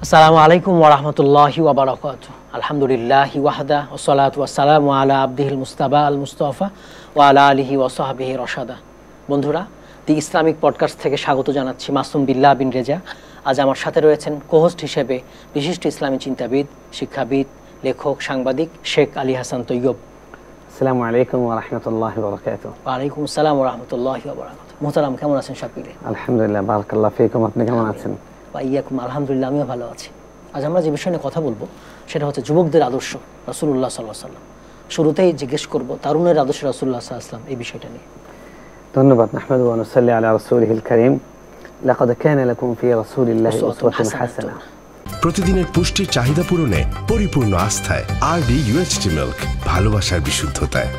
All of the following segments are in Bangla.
আসসালামু আলাইকুম ওয়া রাহমাতুল্লাহি ওয়া বারাকাতুহু। আলহামদুলিল্লাহি ওয়াহদা ওয়াসসালাতু ওয়াসসালামু আলা আবদিহিল মুস্তাবা আল মুস্তাফা ওয়া আলা আলিহি ওয়া সাহবিহি রাশাদা। বন্ধুরা, দি ইসলামিক পডকাস্ট থেকে স্বাগত জানাচ্ছি মাসুম বিল্লাহ বিন রেজা। আজ আমার সাথে রয়েছেন কোহোস্ট হিসেবে বিশিষ্ট ইসলামী চিন্তাবিদ, শিক্ষাবিদ, লেখক, সাংবাদিক শেখ আলী হাসান তৈয়ব। আসসালামু আলাইকুম ওয়া রাহমাতুল্লাহি ওয়া বারাকাতুহু। ওয়া আলাইকুম আসসালাম ওয়া রাহমাতুল্লাহি ওয়া বারাকাতুহু। মুহতারাম, কেমন আছেন সব মিলে? আলহামদুলিল্লাহ, বারাকাল্লাহু ফিকুম। আপনি কেমন আছেন? ওয়াইয়াকুম, আলহামদুলিল্লাহ, আমিও ভালো আছি। আজ আমরা যে বিষয় নিয়ে কথা বলবো সেটা হচ্ছে যুবকদের আদর্শ রাসূলুল্লাহ সাল্লাল্লাহু আলাইহি ওয়াসাল্লাম। শুরুতেই জিজ্ঞেস করব তরুণের আদর্শ রাসূলুল্লাহ সাল্লাল্লাহু আলাইহি ওয়াসাল্লাম, এই বিষয়টা নিয়ে। ধন্যবাদ। নাহমাদু ওয়া নুসাল্লি আলা রাসূলিহিল কারীম। লাকাদ কানা লাকুম ফি রাসূলিল্লাহি উসওয়াতুন হাসানাহ। প্রতিদিনের পুষ্টির চাহিদা পূরণে পরিপূর্ণ আস্থায় আরডি ইউএইচটি মিল্ক, ভালোবাসার বিশুদ্ধতায়।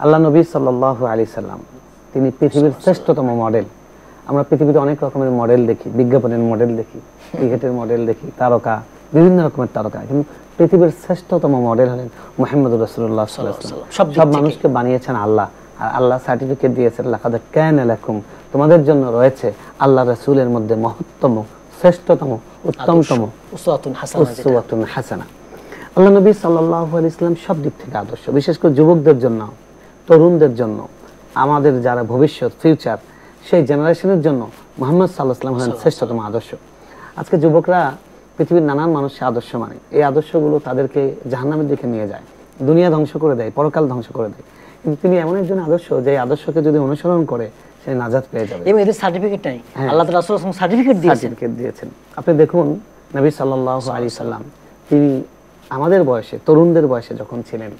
আল্লাহ নবী সাল্লাল্লাহু আলাইহি সাল্লাম তিনি পৃথিবীর শ্রেষ্ঠতম মডেল। আমরা পৃথিবীতে অনেক রকমের মডেল দেখি, বিজ্ঞাপনের মডেল দেখি, ক্রিকেটের মডেল দেখি, তারকা, বিভিন্ন রকমের তারকা, কিন্তু পৃথিবীর শ্রেষ্ঠতম মডেল হলেন মুহাম্মদুর রাসূলুল্লাহ সাল্লাল্লাহু আলাইহি ওয়াসাল্লাম। সব মানুষকে বানিয়েছেন আল্লাহ, আর আল্লাহ সার্টিফিকেট দিয়েছেন লাকাদ কানা লাকুম, তোমাদের জন্য রয়েছে আল্লাহ রাসূলের মধ্যে মহত্তম, শ্রেষ্ঠতম, উত্তমতম উসওয়াতুন হাসানা। আল্লাহ নবী সাল্লাল্লাহু আলাইহি ওয়াসাল্লাম সব দিক থেকে আদর্শ, বিশেষ করে যুবকদের জন্য, তরুণদের জন্য, আমাদের যারা ভবিষ্যৎ, ফিউচার, সেই জেনারেশনের জন্য মুহাম্মদ সাল্লাল্লাহু আলাইহি ওয়াসাল্লাম হলেন শ্রেষ্ঠতম আদর্শ। আজকে যুবকরা পৃথিবীর নানান মানুষের আদর্শ মানে, এই আদর্শগুলো তাদেরকে জাহান্নামের দিকে নিয়ে যায়, দুনিয়া ধ্বংস করে দেয়, পরকাল ধ্বংস করে দেয়। কিন্তু তিনি এমন একজন আদর্শ যে আদর্শকে যদি অনুসরণ করে সে নাজাত পেয়ে যাবে। এর সার্টিফিকেট নাই, আল্লাহ তাআলা রাসূলুল্লাহ সার্টিফিকেট দিয়েছেন। আপনি দেখুন নবী সাল্লাল্লাহু আলাইহি সাল্লাম তিনি আমাদের বয়সে, তরুণদের বয়সে যখন ছিলেন,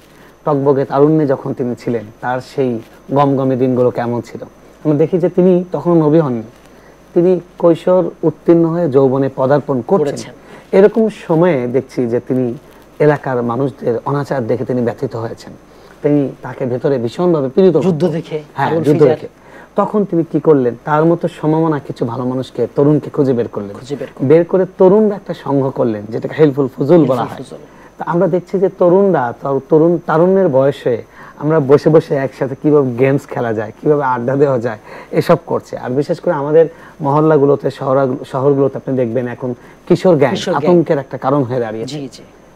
টকবগে তারুণ্যে যখন তিনি ছিলেন, তার সেই গমগমে দিনগুলো কেমন ছিল আমরা দেখি যে তিনি তখন নবী হননি, তিনি কৈশোর উত্তীর্ণ হয়ে যৌবনে পদার্পণ করেছেন। এরকম সময়ে দেখছি যে তিনি এলাকার মানুষদের অনাচার দেখে তিনি ব্যথিত হয়েছেন, তিনি তাকে ভেতরে ভীষণভাবে পীড়িত, যুদ্ধ দেখে। তখন তিনি কি করলেন, তার মতো সমমনা কিছু ভালো মানুষকে, তরুণকে খুঁজে বের করলেন, বের করে তরুণরা একটা সংঘ করলেন, যেটাকে হেল্পফুল ফুজুল বলা হয়। আমরা দেখছি যে তরুণরা, তারুণ্যের বয়সে আমরা বসে বসে একসাথে কিভাবে গেমস খেলা যায়, কিভাবে আড্ডা দেওয়া যায়, এসব করছে। আর বিশেষ করে আমাদের মহল্লাগুলোতে, শহরগুলোতে আপনি দেখবেন এখন কিশোর গ্যাং আতঙ্কের একটা কারণ হয়ে দাঁড়িয়েছে।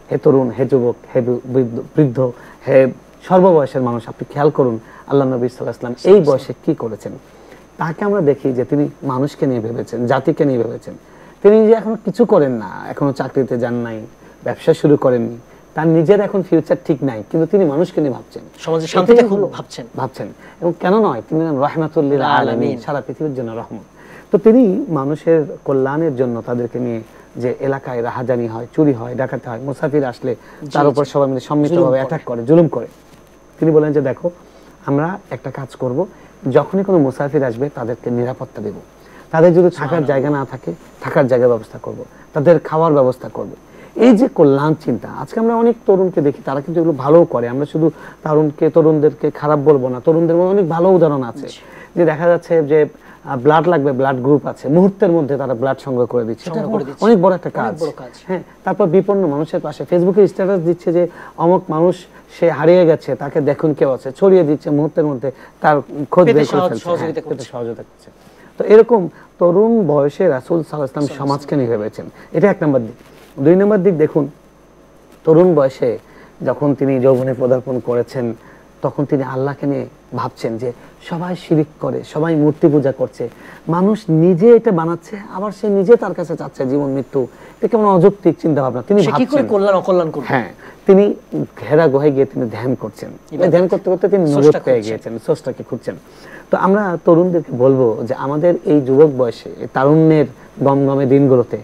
হে তরুণ, হে যুবক, হে বৃদ্ধ, হে সর্ববয়সের মানুষ, আপনি খেয়াল করুন আল্লাহ নবী সাল্লাল্লাহু আলাইহি ওয়াসাল্লাম এই বয়সে কি করেছেন। তাকে আমরা দেখি যে তিনি মানুষকে নিয়ে ভেবেছেন, জাতিকে নিয়ে ভেবেছেন। তিনি যে এখনো কিছু করেন না, এখনো চাকরিতে যান নাই, ব্যবসা শুরু করেননি, তার নিজের এখন ফিউচার ঠিক নাই, কিন্তু তিনি মানুষকে নিয়ে ভাবছেন, সমাজের শান্তিটা ভাবছেন। এবং কেন নয়, তিনি রাহমাতুল লিল আলামিন, সারা পৃথিবীর জন্য রহমত। তো তিনি মানুষের কল্যাণের জন্য তাদেরকে নিয়ে, যে এলাকায় রাহাজানি হয়, চুরি হয়, ডাকাতি হয়, মুসাফির আসলে তার উপর সবাই মিলে সম্মিলিতভাবে অ্যাটাক করে, জুলুম করে, তিনি বলেন যে দেখো আমরা একটা কাজ করব, যখনই কোনো মুসাফির আসবে তাদেরকে নিরাপত্তা দেব, তাদের যদি থাকার জায়গা না থাকে থাকার জায়গার ব্যবস্থা করব, তাদের খাওয়ার ব্যবস্থা করব। এই যে কল্যাণ চিন্তা, আজকে আমরা অনেক তরুণকে দেখি তারা কিন্তু এগুলো ভালো করে। আমরা শুধু তরুণদেরকে খারাপ বলবো না, তরুণদের মধ্যে অনেক ভালো উদাহরণ আছে, যে দেখা যাচ্ছে যে ব্লাড লাগবে, ব্লাড গ্রুপ আছে, মুহূর্তের মধ্যে তারা ব্লাড সংগ্রহ করে দিচ্ছে, অনেক বড় একটা কাজ। হ্যাঁ, তারপর বিপন্ন মানুষের পাশে ফেসবুকে স্ট্যাটাস দিচ্ছে যে অমুক মানুষ সে হারিয়ে গেছে, তাকে দেখুন কেউ আছে, ছড়িয়ে দিচ্ছে, মুহূর্তের মধ্যে তার খোঁজ বের করে ফেলছে, সহযোগিতা করছে। তো এরকম তরুণ বয়সে রাসূল সাল্লাল্লাহু আলাইহি ওয়াসাল্লাম সমাজকে নিয়ে ভেবেছেন, এটা এক নম্বর দিক। দুই নম্বর দিক দেখুন, তরুণ বয়সে যখন তিনি যৌবনে পদার্পণ করেছেন, তখন তিনি আল্লাহকে নিয়ে ভাবছেন যে সবাই শিরিক করে, সবাই মূর্তি পূজা করছে, মানুষ নিজে এটা বানাচ্ছে, আবার সে নিজে তার কাছে চাচ্ছে জীবন মৃত্যু। এটা কেমন অযৌক্তিক চিন্তা ভাবনা। তিনি হ্যাঁ, তিনি ঘেরা গুহায় গিয়ে তিনি ধ্যান করছেন, ধ্যান করতে করতে তিনি নবুয়ত পেয়ে গিয়েছেন, স্রষ্টাকে খুঁজছেন। তো আমরা তরুণদেরকে বলবো যে আমাদের এই যুবক বয়সে, এই তারুণ্যের গমগমে দিনগুলোতে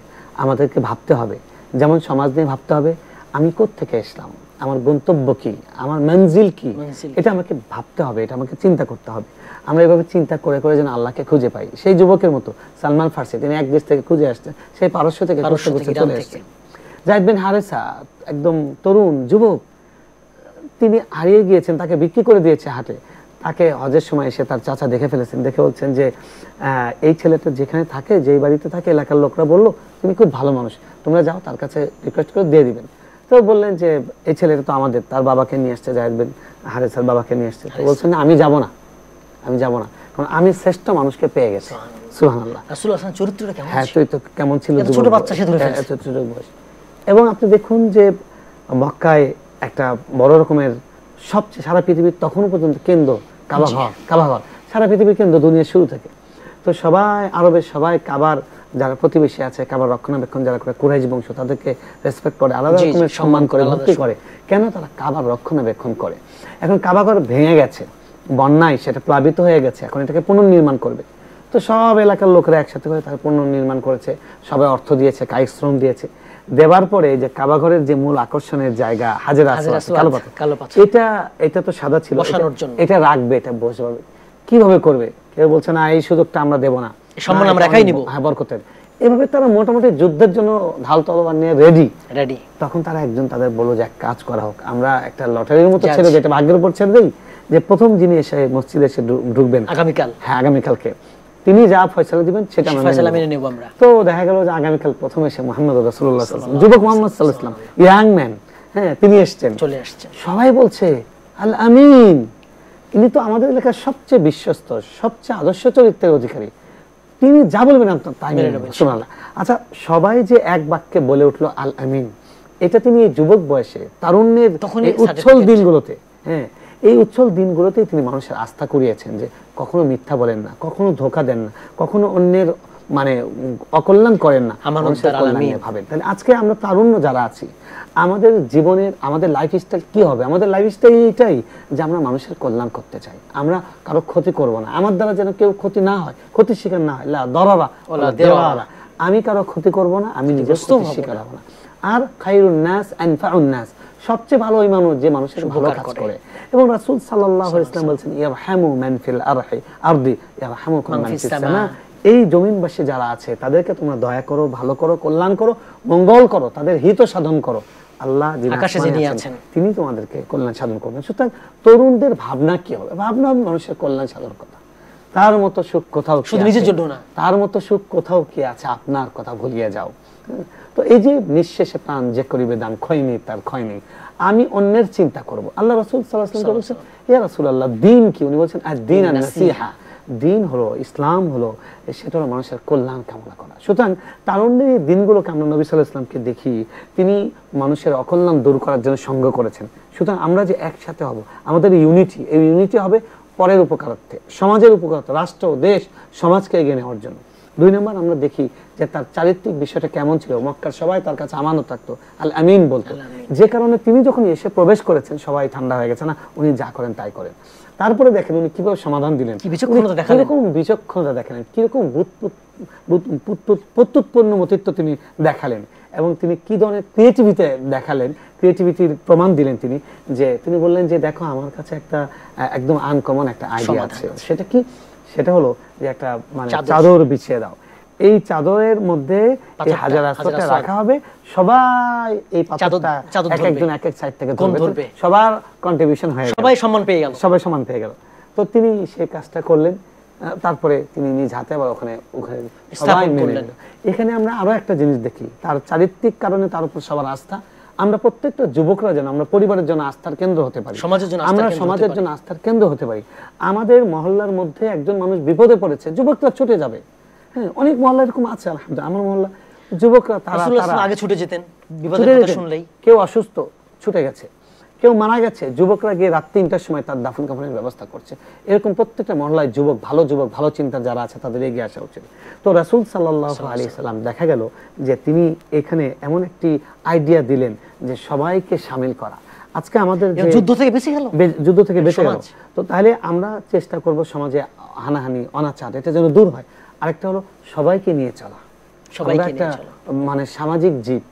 আমাদেরকে ভাবতে হবে, যেমন সমাজ নিয়ে ভাবতে হবে, আমি কোত্থেকে এসলাম, আমার গন্তব্য কি, আমার মঞ্জিল কি, এটা আমাকে ভাবতে হবে, এটা আমাকে চিন্তা করতে হবে। আমরা এভাবে চিন্তা করে করে যেন আল্লাহকে খুঁজে পাই। সেই যুবকের মতো সালমান ফার্সি, তিনি এক দেশ থেকে খুঁজে আসছেন, সেই পারস্য থেকে চলে আসছেন। যায়েদ বিন হারেসা একদম তরুণ যুবক, তিনি হারিয়ে গিয়েছেন, তাকে বিক্রি করে দিয়েছে হাটে। তাকে হজের সময় এসে তার চাচা দেখে ফেলেছেন, দেখে বলছেন যে এই ছেলেটা যেখানে থাকে, যেই বাড়িতে থাকে, এলাকার লোকরা বললো তিনি খুব ভালো মানুষ, তোমরা যাও তার কাছে রিকোয়েস্ট করে দিয়ে দিবেন। তো বললেন যে এই ছেলেটা তো আমাদের, তার বাবাকে নিয়ে আসছে, জায়েদ বিন হারেসার বাবাকে নিয়ে আসছে। তো বলছেন না, আমি যাব না। কারণ আমি শ্রেষ্ঠ মানুষকে পেয়ে গেছি। সুবহানাল্লাহ। রাসূলুল্লাহ সাল্লাল্লাহু আলাইহি ওয়াসাল্লাম চরিত্রটা কেমন হ্যাঁ, ছিল? তো কেমন ছিল, ছোট বাচ্চা সে ধরে ফেলছে। ছোট বয়স। এবং আপনি দেখুন যে মক্কায় একটা বড় রকমের সবচেয়ে সারা পৃথিবীর তখনও পর্যন্ত কেন্দ্র কাবাঘর সারা পৃথিবীর কেন্দ্র দুনিয়ার শুরু থেকে। তো সবাই আরবের সবাই কাবার যারা প্রতিবেশী আছে, কাবার রক্ষণাবেক্ষণ যারা করে, কুরাইশ বংশ, তাদেরকে রেসপেক্ট করে, আলাদা রকমের সম্মান করে, ভক্তি করে। কেন? তারা কাবার রক্ষণাবেক্ষণ করে। এখন কাবাঘর ভেঙে গেছে বন্যায়, সেটা প্লাবিত হয়ে গেছে, এখন এটাকে পুনর্নির্মাণ করবে। তো সব এলাকার লোকেরা একসাথে করে তারা পুনর্নির্মাণ করেছে, সবাই অর্থ দিয়েছে, কায়িক শ্রম দিয়েছে। দেবার পরে যে কাবাঘরের যে মূল আকর্ষণের জায়গা হাজের আসওয়াদ, কালো পাথর, এটা তো সাদা ছিল, এটা রাখবে, এটা বসবে, কিভাবে করবে? কেউ বলছে না এই সুযোগটা আমরা দেব না, সম্মান আমরা একাই নিব, হ্যাঁ বরকতের। এভাবে তারা মোটামুটি যুদ্ধের জন্য ঢাল তলোয়ার নিয়ে রেডি। তখন তারা একজন তাদের বলল যে এক কাজ করা হোক, আমরা একটা লটারির মতো ছেড়ে দিই, এটা ভাগ্যের উপর ছেড়ে দিই, যে প্রথম যিনি এসে মসজিদে এসে ঢুকবেন আগামীকালকে তিনি যা ফয়সালা দিবেন সেটা মেনে নেব আমরা। তো দেখা গেল যে আগামীকাল প্রথম এসে মুহাম্মদ রাসূলুল্লাহ সাল্লাল্লাহু আলাইহি ওয়াসাল্লাম, যুবক মুহাম্মদ সাল্লাল্লাহু আলাইহি ওয়াসাল্লাম, ইয়াং ম্যান, হ্যাঁ তিনি চলে আসছেন। সবাই বলছে আল আমিন, ইনি তো আমাদের এলাকার সবচেয়ে বিশ্বস্ত, সবচেয়ে আদর্শ চরিত্রের অধিকারী, তিনি যা বলবেন তাই মেনে নেবেন। সুবহানাল্লাহ। আচ্ছা, সবাই যে এক বাক্যে বলে উঠলো আল আমিন, এটা তিনি এই যুবক বয়সে, তারুণ্যের উচ্ছল দিনগুলোতে, হ্যাঁ এই উচ্ছল দিনগুলোতেই তিনি মানুষের আস্থা কুড়িয়েছেন যে কখনো মিথ্যা বলেন না, কখনো ধোঁকা দেন না, কখনো অন্যের মানে অকল্যাণ করেন না, মানুষের কল্যাণ ভাবেন। তাহলে আজকে আমরা তারুণ্য যারা আছি, আমাদের জীবনের আমাদের লাইফস্টাইল কি হবে? আমাদের লাইফস্টাইল এইটাই যে আমরা মানুষের কল্যাণ করতে চাই, আমরা কারো ক্ষতি করব না, আমার দ্বারা যেন কেউ ক্ষতি না হয়, ক্ষতির শিকার না হয়, লা দরারা ওয়ালা দিরারা, আমি কারো ক্ষতি করব না, আমি নিজে ক্ষতির শিকার হব না। আর খায়রুন নাস আনফাউন নাস, সবচেয়ে ভালো ওই মানুষ যে মানুষের ভালো কাজ করে। এবং রাসূল সাল্লাল্লাহু আলাইহি ওয়াসাল্লাম বলেছেন ইয়ারহামু মান ফিল আরদি ইয়ারহামুকুম মান ফিস সামা, এই জমিনবাসী যারা আছে তাদেরকে তোমরা দয়া করো, ভালো করো, কল্যাণ করো, মঙ্গল করো, তাদের হিত সাধন করো, আল্লাহ আকাশে যিনি আছেন তিনি তোমাদেরকে কল্যাণ সাধন করবেন। সুতরাং তরুণদের ভাবনা কি হবে? ভাবনা মানুষের কল্যাণ সাধন কথা, তার মতো সুখ কোথাও, শুধু নিজের জন্য না, তার মতো সুখ কোথাও কি আছে? আপনার কথা ভুলিয়ে যাও। তো এই যে নিঃশেষে প্রাণ যে করিবে দান, ক্ষয় নেই তার ক্ষয় নেই, আমি অন্যের চিন্তা করব। আল্লাহ রাসূল সাল্লাল্লাহু আলাইহি ওয়াসাল্লাম বলেছেন ইয়া রাসূলুল্লাহ, দ্বীন কি? উনি বলেছেন আদ-দ্বীন আন-নাসিহা, দ্বীন হলো, ইসলাম হলো, সেটা হলো মানুষের কল্যাণ কামনা করা। সুতরাং তারুণ্যের এই দিনগুলোকে আমরা নবী সাল্লাল্লাহু আলাইহি ওয়াসাল্লামকে দেখি, তিনি মানুষের অকল্যাণ দূর করার জন্য সঙ্গ করেছেন। সুতরাং আমরা যে একসাথে হব, আমাদের ইউনিটি, এই ইউনিটি হবে পরের উপকারার্থে, সমাজের উপকারার্থে, রাষ্ট্র, দেশ, সমাজকে এগিয়ে নেওয়ার জন্য। 2 নম্বর আমরা দেখি যে তার চারিত্রিক বিষয়টা কেমন ছিল। মক্কার সবাই তার কাছে আমানত রাখতো, আল আমিন বলতো, যে কারণে তিনি যখন এসে প্রবেশ করেছেন সবাই ঠান্ডা হয়ে গেছে, না উনি যা করেন তাই করেন। তারপরে দেখেন উনি কিভাবে সমাধান দিলেন, কিরকম বিচক্ষণতা দেখালেন, কিরকম প্রত্যুৎপন্ন মতিত্ব তিনি দেখালেন, এবং তিনি কি ধরনের ক্রিয়েটিভিটি দেখালেন, ক্রিয়েটিভিটির প্রমাণ দিলেন তিনি। যে তিনি বললেন যে দেখো আমার কাছে একটা একদম আনকমন একটা আইডিয়া আছে, সেটা কি? সেটা হলো যে একটা মানে চাদর বিছিয়ে দাও, এই চাদরের মধ্যে এই হাজার আসওয়াদটা রাখা হবে, সবাই এই পাথরটা একজন এক এক সাইড থেকে ধরবে, সবার কন্ট্রিবিউশন হয়ে গেল, সবাই সমান পেয়ে গেল। তো তিনি সেই কাজটা করলেন, তারপরে তিনি নিজ হাতে আবার ওখানে সবাই মেনে নিল। এখানে আমরা আরো একটা জিনিস দেখি, তার চারিত্রিক কারণে তার উপর সবার আস্থা। আমরা প্রত্যেকটা যুবকরা যেন আমরা পরিবারের জন্য আস্থার কেন্দ্র হতে পারি, আমরা সমাজের জন্য আস্থার কেন্দ্র হতে পারি। আমাদের মহল্লার মধ্যে একজন মানুষ বিপদে পড়েছে, যুবকরা ছুটে যাবে। হ্যাঁ, অনেক মহল্লা এরকম আছে আলহামদুলিল্লাহ, আমার মহল্লা যুবকরা তারা আগে ছুটে যেতেন, বিপদের কথা শুনলেই, কেউ অসুস্থ ছুটে গেছে, কেউ মারা গেছে, যুবকরা গিয়ে রাত 3টার সময় তার দাফন কাফনের ব্যবস্থা করছে। এরকম প্রত্যেকটা মহল্লায় যুবক, ভালো চিন্তা যারা আছে তাদের এগিয়ে আসা উচিত। তো রাসূল সাল্লাল্লাহু আলাইহি সাল্লাম দেখা গেল যে তিনি এখানে এমন একটি আইডিয়া দিলেন যে সবাইকে শামিল করা। আজকে আমাদের যুদ্ধ থেকে বেঁচে গেল, তো তাহলে আমরা চেষ্টা করব সমাজে হানাহানি, অনাচার এটা যেন দূর হয়। আরেকটা হলো সবাইকে নিয়ে চলা, একটা মানে সামাজিক জীব,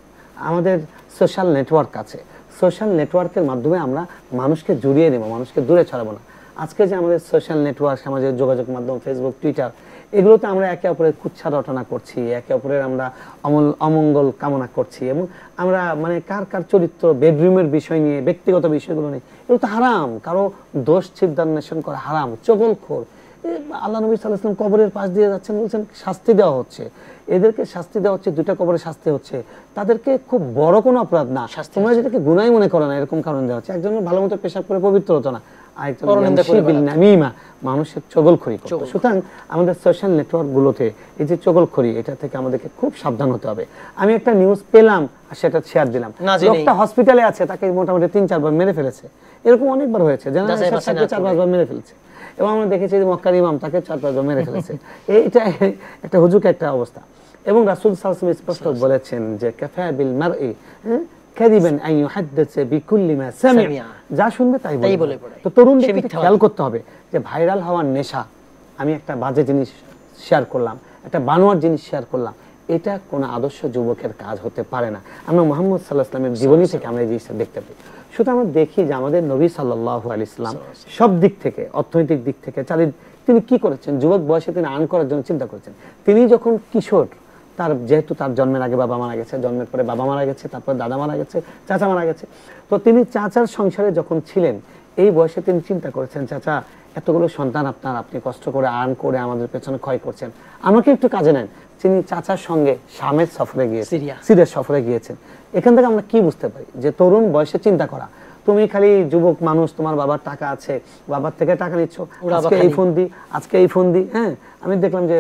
আমাদের সোশ্যাল নেটওয়ার্ক আছে, সোশ্যাল নেটওয়ার্কের মাধ্যমে আমরা মানুষকে জড়িয়ে নেব, মানুষকে দূরে ছড়াবো না। আজকে যে আমাদের সোশ্যাল নেটওয়ার্ক, সামাজিক যোগাযোগ মাধ্যম, ফেসবুক, টুইটার, এগুলোতে আমরা একে অপরের কুচ্ছা রটনা করছি, একে অপরের আমরা অমঙ্গল কামনা করছি, এবং আমরা মানে কার চরিত্র, বেডরুমের বিষয় নিয়ে, ব্যক্তিগত বিষয়গুলো নিয়ে, এগুলো তো হারাম। কারো দোষ ছিদ্রান্বেষণ করা হারাম, চগলখোর। আল্লাহ নবী সাল্লাল্লাহু আলাইহি ওয়াসাল্লাম কবরের পাশ দিয়ে যাচ্ছেন, বলছেন শাস্তি দেওয়া হচ্ছে, এদেরকে শাস্তি দেওয়া হচ্ছে, 2টা কবরে শাস্তি হচ্ছে, তাদেরকে খুব বড় কোনো অপরাধ না, তোমরা যেটাকে গুনাহ মনে করো না, এরকম কারণ দেওয়া হচ্ছে। একজনের ভালো মতো পেশাব করে পবিত্র হতো না, আরেকজন ইয়ামশি বিল নামিমা, মানুষের চগলখড়ি করতো। সুতরাং আমাদের সোশ্যাল নেটওয়ার্ক গুলোতে এই যে চগলখড়ি, এটা থেকে আমাদেরকে খুব সাবধান হতে হবে। আমি একটা নিউজ পেলাম আর সেটা শেয়ার দিলাম, লোকটা হসপিটালে আছে, তাকে মোটামুটি 3-4 বার মেরে ফেলেছে, এরকম অনেকবার হয়েছে, জেনারেল 4-5 বার মেরে ফেলেছে। এবং আমরা দেখেছি যে মক্কার ইমাম তাকে 4-5 বার মেরে ফেলেছে। এটা একটা হুজুক একটা অবস্থা। এবং রাসূল সাল্লাল্লাহু আলাইহি ওয়াসাল্লাম স্পষ্ট বলেছেন যে কাফা বিল মারই কাযিবান আন ইউহাদ্দিসা বিকুল্লি মা সামিআ, যা শুনবে তাই বলে। তো তরুণদের খেয়াল করতে হবে যে ভাইরাল হওয়ার নেশা, আমি একটা বাজে জিনিস শেয়ার করলাম, একটা বানোয়ার জিনিস শেয়ার করলাম, এটা কোনো আদর্শ যুবকের কাজ হতে পারে না। আমরা মুহাম্মদ সাল্লাল্লাহু আলাইহি ওয়াসাল্লামের জীবনী থেকে আমরা এই জিনিসটা দেখতে পাই। শুধু আমরা দেখি যে আমাদের নবী সাল্লাল্লাহু আলাইহি ওয়াসাল্লাম সব দিক থেকে, অর্থনৈতিক দিক থেকে তিনি কি করেছেন, যুবক বয়সে তিনি আর্ন করার জন্য চিন্তা করেছেন। তিনি যখন কিশোর, যেহেতু তার জন্মের আগে বাবা মারা গেছে, জন্মের পরে বাবা মারা গেছে, তারপর দাদা মারা গেছে, চাচা মারা গেছে, তো তিনি চাচার সংসারে যখন ছিলেন, এই বয়সে তিনি চিন্তা করেছেন, চাচা এতগুলো সন্তান আপনি কষ্ট করে আর্ন করে আমাদের পেছনে ক্ষয় করছেন, আমাকে একটু কাজে নেন। তিনি চাচার সঙ্গে শামের সফরে গিয়েছেন, সিরিয়ার সফরে গিয়েছেন। এখান থেকে আমরা কি বুঝতে পারি যে তরুণ বয়সে চিন্তা করা, তুমি খালি যুবক মানুষ, তোমার বাবার টাকা আছে, বাবার থেকে টাকা নিচ্ছ, আজকে এই ফোন দি, হ্যাঁ। আমি দেখলাম যে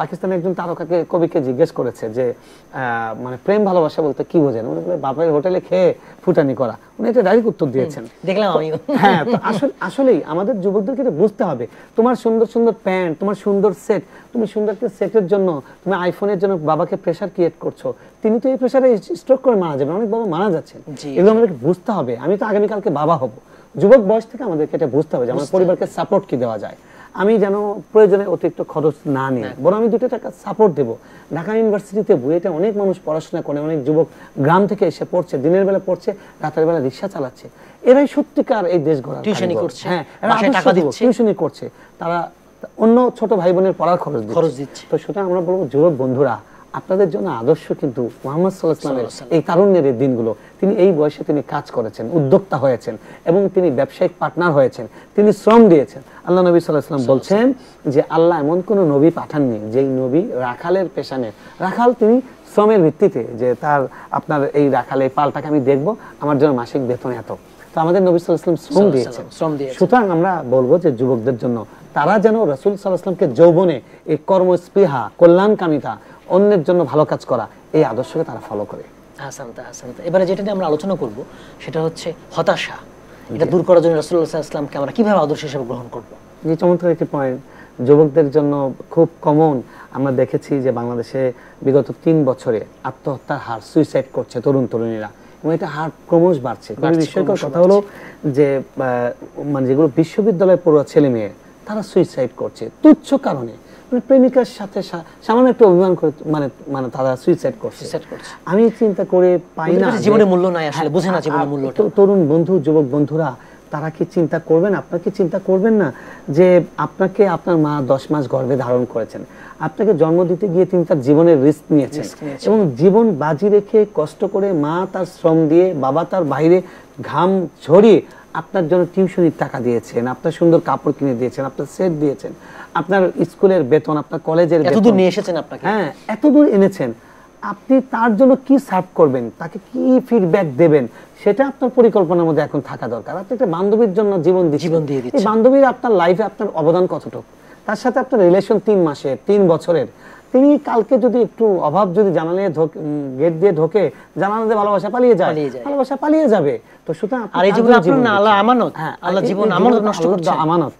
পাকিস্তানের একজন তারকাকে, কবিকে জিজ্ঞেস করেছে যে মানে প্রেম ভালোবাসা বলতে কি বোঝেন, উনি বলে বাপের হোটেলে খেয়ে ফুটানি করা। উনি এটা ডাইরেক্ট উত্তর দিয়েছেন, দেখলাম আমি। হ্যাঁ, তো আসলেই আমাদের যুবকদেরকে এটা বুঝতে হবে, তোমার সুন্দর সুন্দর প্যান্ট, তোমার সুন্দর সেট, তুমি সুন্দর সেটের জন্য, তুমি আইফোনের জন্য বাবাকে প্রেসার ক্রিয়েট করছো, তিনি তো এই প্রেসারে স্ট্রোক করে মারা যাবেন, অনেক বাবা মারা যাচ্ছেন। এগুলো আমাদেরকে বুঝতে হবে। আমি তো আগামীকালকে বাবা হব, যুবক বয়স থেকে আমাদেরকে এটা বুঝতে হবে যে আমার পরিবারকে সাপোর্ট কি দেওয়া যায়। আমি যেন প্রয়োজনে অতিরিক্ত খরচ না নিই, বরং আমি 2 টাকা সাপোর্ট দেবো। ঢাকা ইউনিভার্সিটিতে বুয়েটে অনেক মানুষ পড়াশোনা করে, অনেক যুবক গ্রাম থেকে এসে পড়ছে, দিনের বেলা পড়ছে, রাতের বেলা রিক্সা চালাচ্ছে। এরাই সত্যিকার এই দেশ গড়ার, টিউশনি করছে, হ্যাঁ, টাকা দিচ্ছে, টিউশনি করছে, তারা অন্য ছোট ভাই বোনের পড়ার খরচ দিচ্ছে। তো সুতরাং আমরা বলবো যুবক বন্ধুরা, আপনাদের জন্য আদর্শ কিন্তু মুহাম্মদ সাল্লাল্লাহু আলাইহি ওয়াসাল্লামের এই তারুণ্যের এই দিনগুলো। তিনি এই বয়সে তিনি কাজ করেছেন, উদ্যোক্তা হয়েছেন, এবং তিনি ব্যবসায়িক পার্টনার হয়েছেন, তিনি শ্রম দিয়েছেন। আল্লাহ নবী সাল্লাল্লাহু আলাইহি ওয়াসাল্লাম বলছেন যে আল্লাহ এমন কোন নবী পাঠাননি যেই নবী রাখালের পেশা নেন। রাখাল তিনি শ্রমের ভিত্তিতে, যে আপনার এই রাখালে পালটাকে আমি দেখবো, আমার জন্য মাসিক বেতন এত। তো আমাদের নবী সাল্লাল্লাহু আলাইহি ওয়াসাল্লাম শ্রম দিয়েছেন। সুতরাং আমরা বলবো যে যুবকদের জন্য, তারা যেন রাসূল সাল্লাল্লাহু আলাইহি ওয়াসাল্লামকে যৌবনে এই কর্মস্পৃহা, কল্যাণকামিতা, অন্যের জন্য ভালো কাজ করা, এই আদর্শকে তারা ফলো করে। এবারে যেটা নিয়ে আমরা আলোচনা করব সেটা হচ্ছে হতাশা। এটা দূর করার জন্য রাসূলুল্লাহ সাল্লাল্লাহু আলাইহি ওয়াসাল্লামকে আমরা কিভাবে আদর্শ হিসেবে গ্রহণ করব? এই চমৎকার একটি পয়েন্ট। যুবকদের জন্য খুব কমন, আমরা দেখেছি যে বাংলাদেশে বিগত 3 বছরে আত্মহত্যার হার, সুইসাইড করছে তরুণ তরুণীরা, এবং এটা হার ক্রমশ বাড়ছে। খুবই বিস্ময়কর কথা হলো যে মানে যেগুলো বিশ্ববিদ্যালয়ে পড়ুয়া ছেলে মেয়ে, তারা সুইসাইড করছে তুচ্ছ কারণে, প্রেমিকার সাথে সামান্য একটু অভিমান করে, মানে তারা সুইসাইড করছে। আমি চিন্তা করে পাই না, জীবনের মূল্য নাই আসলে, বুঝে না জীবনের মূল্যটা। তরুণ বন্ধু, যুবক বন্ধুরা, তারা কি চিন্তা করবেন, আপনাকে চিন্তা করবেন না যে আপনাকে আপনার মা 10 মাস গর্ভে ধারণ করেছেন, আপনাকে জন্ম দিতে গিয়ে তিনি তার জীবনের রিস্ক নিয়েছেন, এবং জীবন বাজি রেখে কষ্ট করে মা তার শ্রম দিয়ে, বাবা তার বাইরে ঘাম ঝরিয়ে আপনার জন্য টিউশনির টাকা দিয়েছেন, আপনার সুন্দর কাপড় কিনে দিয়েছেন, আপনার সেট দিয়েছেন, আপনার স্কুলের বেতন, আপনার কলেজের বেতন, এতদূর নিয়ে এসেছেন আপনাকে, হ্যাঁ এতদূর এনেছেন। আপনি তার জন্য কি সার্ভ করবেন, তাকে কি ফিডব্যাক দেবেন, সেটা আপনার পরিকল্পনার মধ্যে এখন থাকা দরকার। আপনি একটা বান্ধবীর জন্য জীবন দিয়ে দিচ্ছেন, এই বান্ধবীর আপনার লাইফে আপনার অবদান কতটুকু, তার সাথে আপনার রিলেশন 3 মাসের, 3 বছরের, তিনি কালকে যদি একটু অভাব যদি জানালে গেট দিয়ে ঢোকে, জানালে যে ভালোবাসা পালিয়ে যায়, ভালোবাসা পালিয়ে যাবে। তো সুতরাং আর এই জীবন আপনার না, আল্লাহ আমানত, আল্লাহ জীবন আমানত নষ্ট করছে, আমানত।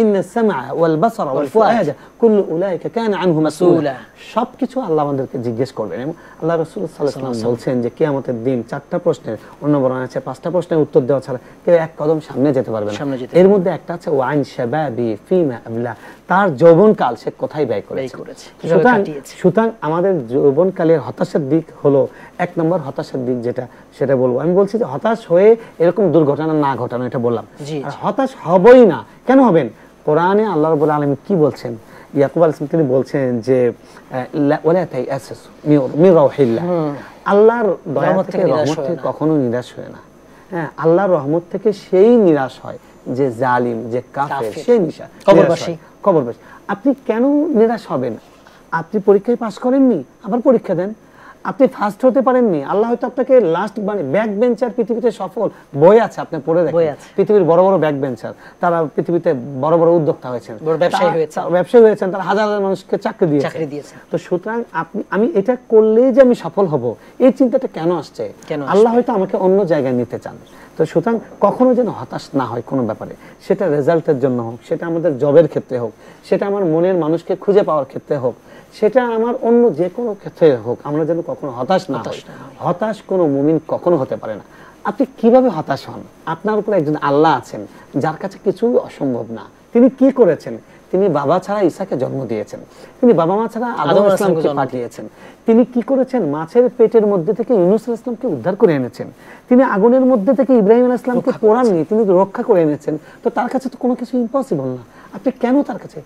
ইন্না সামআ ওয়াল বাসারা ওয়াল ফুআদা কুল্লু উলাইকা কানা আনহু মাসউলা, সবকিছু আল্লাহ আমাদেরকে জিজ্ঞেস করবেন। এবং আল্লাহ রাসূল সাল্লাল্লাহু আলাইহি ওয়াসাল্লাম বলছেন যে কিয়ামতের দিন 4টা প্রশ্নের, অন্য বর্ণনা আছে 5টা প্রশ্নের উত্তর দেওয়া ছাড়া কেউ এক কদম সামনে যেতে পারবে না। এর মধ্যে একটা আছে ওয়াইন শাবাবি ফিমা আবলা, তার যৌবনকাল সে কোথায় ব্যয় করেছে। সুতরাং আমাদের যৌবনকালের হতাশার দিক হলো 1 নম্বর হতাশার দিক, সেটা বলবো। আমি বলছি যে হতাশ হয়ে এরকম দুর্ঘটনা না ঘটানো, এটা বললাম। আর হতাশ হবই না, কেন হবেন? কোরআনে আল্লাহ রাব্বুল আলামিন কি বলছেন? ইয়াকুব আলাইহিস সালাম তিনি বলছেন যে ওয়ালা তাইয়াসুস মির রাউহিল্লাহ, আল্লাহর দয়া থেকে, রহমত থেকে কখনো নিরাশ হয় না। হ্যাঁ, আল্লাহর রহমত থেকে সেই নিরাশ হয় যে জালিম, যে কাফের, সেই কবরবাসী। আপনি কেন নিরাশ হবেন? আপনি পরীক্ষায় পাস করেননি, আবার পরীক্ষা দেন। আপনি ফার্স্ট হতে পারেননি, আল্লাহ হয়তো আপনাকে লাস্ট, মানে ব্যাক বেঞ্চার পৃথিবীতে সফল বই আছে, আপনি পড়ে দেখেন পৃথিবীর বড় বড় ব্যাক বেঞ্চার, তারা পৃথিবীতে বড় বড় উদ্যোক্তা হয়েছেন, ব্যবসায়ী হয়েছেন, তারা হাজার হাজার মানুষকে চাকরি দিয়েছেন। তো সুতরাং আমি এটা করলে যে আমি সফল হব, এই চিন্তাটা কেন আসছে? আল্লাহ হয়তো আমাকে অন্য জায়গায় নিতে চান। তো সুতরাং কখনো যেন হতাশ না হয় কোনো ব্যাপারে, সেটা রেজাল্টের জন্য হোক, সেটা আমাদের জবের ক্ষেত্রে হোক, সেটা আমার মনের মানুষকে খুঁজে পাওয়ার ক্ষেত্রে হোক, সেটা আমার অন্য যে কোনো ক্ষেত্রে হোক, আমরা যেন কখনো হতাশ না হই। হতাশ কোনো মুমিন কখনো হতে পারে না। আপনি কিভাবে হতাশ হন? আপনার উপর একজন আল্লাহ আছেন যার কাছে কিছুই অসম্ভব না। তিনি কি করেছেন? তিনি বাবা ছাড়া ঈসাকে জন্ম দিয়েছেন, তিনি বাবা মা ছাড়া আদম আলাইহিসসালামকে পাঠিয়েছেন। তিনি কি করেছেন? মাছের পেটের মধ্যে থেকে ইউনূস আলাইহিস সালামকে উদ্ধার করে এনেছেন। তিনি আগুনের মধ্যে থেকে ইব্রাহিম আলাইহিস সালামকে পোড়াননি, তিনি রক্ষা করে এনেছেন। তো তার কাছে তো কোনো কিছু ইম্পসিবল না। আপনি কেন তার কাছে?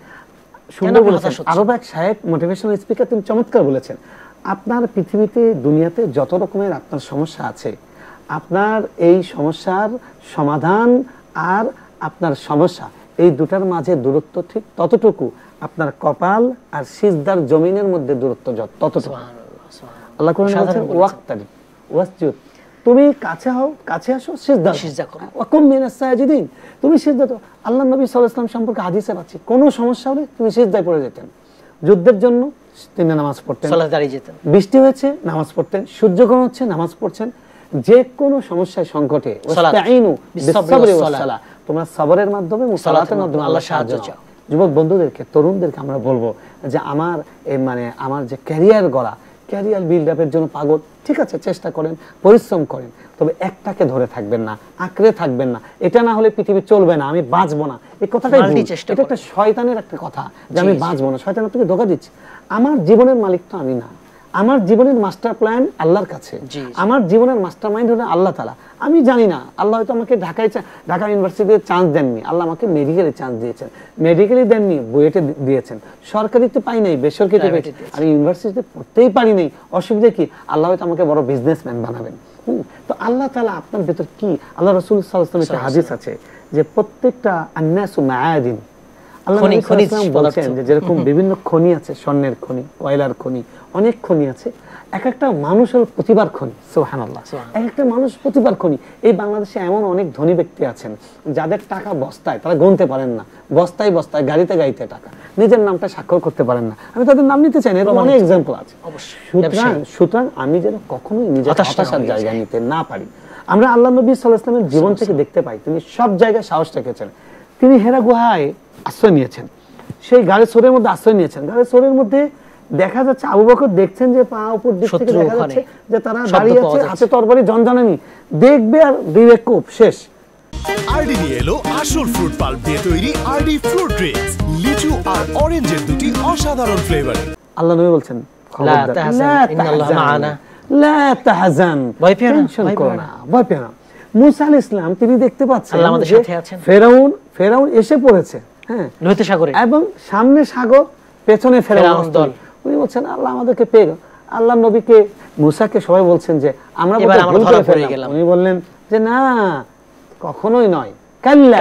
সুন্দর বলেছেন আরো এক সাহেব, মোটিভেশনাল স্পিকার, তিনি চমৎকার বলেছেন, আপনার পৃথিবীতে দুনিয়াতে যত রকমের আপনার সমস্যা আছে, আপনার এই সমস্যার সমাধান আর আপনার সমস্যা, এই দুটার মাঝে দূরত্ব ঠিক ততটুকু, আপনার কপাল আর সিজদার জমিনের মধ্যে দূরত্ব ততটুকু। আল্লাহ কোরআনে বলেছেন ওয়াক্তারি ওয়াসজুদ, তুমি কাছে হও, কাছে আসো, সিজদা করো, ওয়াকুম মিনাস সাজিদিন, তুমি সিজদা দাও। আল্লাহ নবী সাল্লাল্লাহু আলাইহি ওয়াসাল্লাম সম্পর্কে হাদিসে আছে, কোনো সমস্যা হলে তিনি সিজদায় পড়ে যেতেন। যুদ্ধের জন্য তিনি নামাজ পড়তেন, সালাতে দাঁড়িয়ে যেতেন, বৃষ্টি হয়েছে নামাজ পড়তেন, সূর্যগ্রহণ হচ্ছে নামাজ পড়ছেন, যে কোনো সমস্যায় সংকটে ওয়াস্তাঈনু বিস-সাবরি ওয়াস-সালাহ, তোমরা সবরের মাধ্যমে মুসালাতের মাধ্যমে আল্লাহর সাহায্য চাও। যুবক বন্ধুদেরকে, তরুণদেরকে আমরা বলবো যে আমার যে ক্যারিয়ার গড়া, ক্যারিয়ার বিল্ড আপের জন্য পাগল, ঠিক আছে, চেষ্টা করেন, পরিশ্রম করেন, তবে একটাকে ধরে থাকবেন না, আঁকড়ে থাকবেন না। এটা না হলে পৃথিবী চলবে না, আমি বাঁচবো না, এই কথাটাই এটা একটা শয়তানের একটা কথা যে আমি বাঁচবো না। শয়তান আপনাকে ধোঁকা দিচ্ছে। আমার জীবনের মালিক তো আমি না, আমার জীবনের মাস্টার প্ল্যান আল্লাহর কাছে, আমার জীবনের মাস্টার মাইন্ড হলো আল্লাহ তাআলা। আমি জানি না, আল্লাহ হয়তো আমাকে ঢাকা ইউনিভার্সিটিতে চান্স দেননি, আল্লাহ আমাকে মেডিকেলে চান্স দিয়েছেন, মেডিকেলে দেননি, বুয়েটে দিয়েছেন, সরকারিতে পাই নাই, বেসরকারিতে পেয়েছি, আর ইউনিভার্সিটিতে পড়তেই পারি নাই, অসুবিধা কি? আল্লাহ হয়তো আমাকে বড় বিজনেসম্যান বানাবেন। তো আল্লাহ তাআলা আপনার ভেতর কি, আল্লাহ রাসূল সাল্লাল্লাহু আলাইহি ওয়াসাল্লামের একটা হাদিস আছে যে প্রত্যেকটা আন্নাসু মাআদিন, আল্লাহ নবী সাল্লাল্লাহু আলাইহি ওয়াসাল্লাম বলেছেন যে যেরকম বিভিন্ন খনি আছে, স্বর্ণের খনি, কয়লার খনি, অনেক খনি আছে, এক একটা মানুষের প্রতিভার খনি। সুবহানাল্লাহ, এক একটা মানুষ প্রতিভার খনি। এই বাংলাদেশে এমন অনেক ধনী ব্যক্তি আছেন যাদের টাকা বস্তায়, তারা গুনতে পারেন না, বস্তায় বস্তায়, গাড়িতে গাড়িতে টাকা, নিজের নামটা স্বাক্ষর করতে পারেন না। আমি তাদের নাম নিতে চাই না, এরকম অনেক এক্সাম্পল আছে। সুতরাং আমি যেন কখনোই নিজের হতাশার জায়গা নিতে না পারি। আমরা আল্লাহ নবী সাল্লাল্লাহু আলাইহি ওয়াসাল্লামের জীবন থেকে দেখতে পাই, তিনি সব জায়গায় সাহস রেখেছেন। তিনি হেরা গুহায় আশ্রয় নিয়েছেন, সেই গাড়ি সোরের মধ্যে আশ্রয় নিয়েছেন। গাড়ি সোরের মধ্যে দেখা যাচ্ছে আবু বকর দেখছেন যে পা উপর দিক থেকে দেখা যাচ্ছে যে তারা দাঁড়িয়ে আছে, হাতে তরবারি, জনজনানি দেখবে আর দিবে কোপ শেষ। আরডি নিয়ে এলো আসল ফ্রুট পাল্প দিয়ে তৈরি আরডি ফ্রুট ড্রিঙ্কস, লিচু আর অরেঞ্জের দুটি অসাধারণ ফ্লেভার। আল্লাহ নবী বলছেন লা তাহজান ইন্নাল্লাহা মা'ানা, লা তাহজান, ভয় পেও না, ভয় পেও না। মুসা আলাইহিস সালাম তিনি দেখতে পাচ্ছেন আল্লাহ আমাদের সাথে আছেন, ফেরাউন এসে পড়েছে, হ্যাঁ, লোহিত সাগরে, এবং সামনে সাগর, পেছনে ফেরাউন দল। উনি বলছেন আল্লাহ আমাদেরকে পেয়ে গেল। আল্লাহ নবীকে, মুসাকে সবাই বলছেন যে আমরা ভুল করে ফেলে গেলাম। উনি বললেন যে না, কখনোই নয়, কাল্লা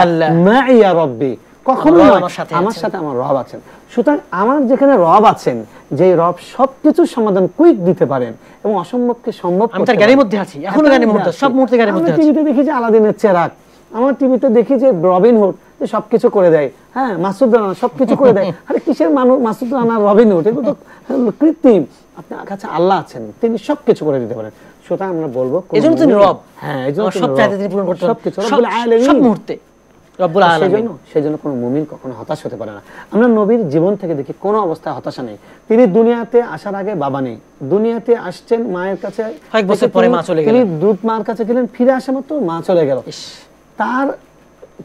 মাইয়া রব্বি, কখনোই নয়, আমার সাথে আমার রব আছেন। সুতরাং আমার যেখানে রব আছেন, যে রব সবকিছু সমাধান কুইক দিতে পারেন এবং অসম্ভবকে সম্ভব করতে পারেন, আমি তার জ্ঞানের মধ্যে আছি, এখনো জ্ঞানের মধ্যে, সব মুহূর্তে জ্ঞানের মধ্যে আছি। আমি টিভিতে দেখি যে আলাদিনের চেরাগ, আমার টিভিতে দেখি যে রবিন হুড সবকিছু করে দেয়, হ্যাঁ, মাসুদ রানা সবকিছু করে দেয়। আরে কিসের মানুষ মাসুদ রানা, রবিন হুড, এগুলো তো কৃত্রিম। আপনার কাছে আল্লাহ আছেন, তিনি সবকিছু করে দিতে পারেন। সুতরাং আমরা বলবো এজন্য তিনি রব, হ্যাঁ, এজন্য সব চাইতে তিনি পূরণ করতে সবকিছু, রব্বুল আলামিন, সব মুহূর্তে রব্বুল আলামিন। সেজন্য কোনো মুমিন কখনো হতাশ হতে পারে না। আমরা নবীর জীবন থেকে দেখি কোনো অবস্থায় হতাশা নেই। তিনি দুনিয়াতে আসার আগে বাবা নেই, দুনিয়াতে আসছেন মায়ের কাছে, কয়েক বছর পরে মা চলে গেলেন, তিনি দুধ মার কাছে গেলেন, ফিরে আসা মাত্র মা চলে গেল। তার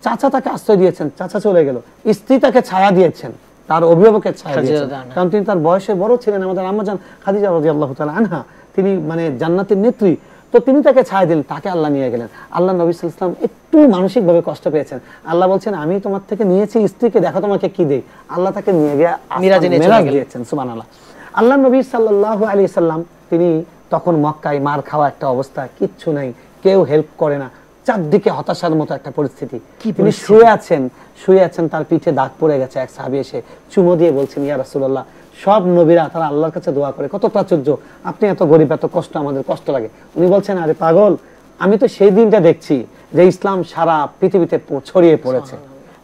চাচা তাকে আশ্রয় দিয়েছেন, চাচা চলে গেল, স্ত্রী তাকে ছায়া দিয়েছেন, তার অভিভাবকের ছায়া দিয়েছেন, কারণ তিনি তার বয়সে বড় ছিলেন। আমাদের আম্মাজান খাদিজা রাদিয়াল্লাহু তাআলা আনহা, তিনি জান্নাতের নেত্রী, তো তিনি তাকে ছায়া দিলেন, তাকে আল্লাহ নিয়ে গেলেন। আল্লাহ নবী সাল্লাল্লাহু আলাইহি ওয়াসাল্লাম একটু মানসিকভাবে কষ্ট পেয়েছেন। আল্লাহ বলছেন আমি তোমার থেকে নিয়েছি স্ত্রীকে, দেখো তোমাকে কি দেই। আল্লাহ তাকে নিয়ে গিয়ে মেরাজ দিয়েছেন, সুবহানাল্লাহ। আল্লাহ নবী সাল্লাল্লাহু আলাইহি সাল্লাম তিনি তখন মক্কায় মার খাওয়া একটা অবস্থা, কিচ্ছু নাই, কেউ হেল্প করে না, চারদিকে হতাশার মতো একটা পরিস্থিতি। তিনি শুয়ে আছেন, তার পিঠে দাগ পড়ে গেছে। এক সাহাবী এসে চুমো দিয়ে বলছেন ইয়া রাসূলুল্লাহ সব নবীরা তারা আল্লাহর কাছে দোয়া করে, কত প্রাচুর্য, আপনি এত গরিব, এত কষ্ট, আমাদের কষ্ট লাগে। উনি বলছেন আরে পাগল, আমি তো সেই দিনটা দেখছি যে ইসলাম সারা পৃথিবীতে ছড়িয়ে পড়েছে।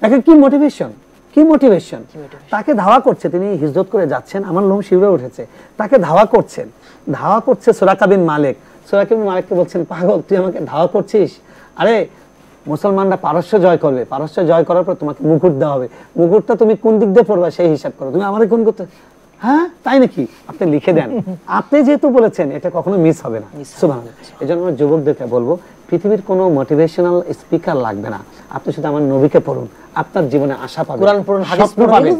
দেখেন কি মোটিভেশন, কি মোটিভেশন। তাকে ধাওয়া করছে, তিনি হিজরত করে যাচ্ছেন, আমার লোম শিউরে উঠেছে। তাকে ধাওয়া করছেন, ধাওয়া করছে সুরাকা বিন মালিক। সুরাকা বিন মালিককে বলছেন পাগল, তুই আমাকে ধাওয়া করছিস? আরে মুসলমানরা পারস্য জয় করবে, পারস্য জয় করার পর তোমাকে মুকুট দেওয়া হবে, মুকুটটা তুমি কোন দিক দিয়ে পড়বা সেই হিসাব করো, তুমি আমাদের কোন করতে? হ্যাঁ তাই নাকি, আপনি লিখে দেন। আপনি যেহেতু বলেছেন এটা কখনো মিস হবে না। সুবহানাল্লাহ। এজন্য আমরা যুবকদেরকে বলবো পৃথিবীর কোনো মোটিভেশনাল স্পিকার লাগবে না, আপনি শুধু আমার নবীকে পড়ুন, আপনার জীবনে আশা পাবেন, কোরআন পড়ুন, হাদিস পাবেন,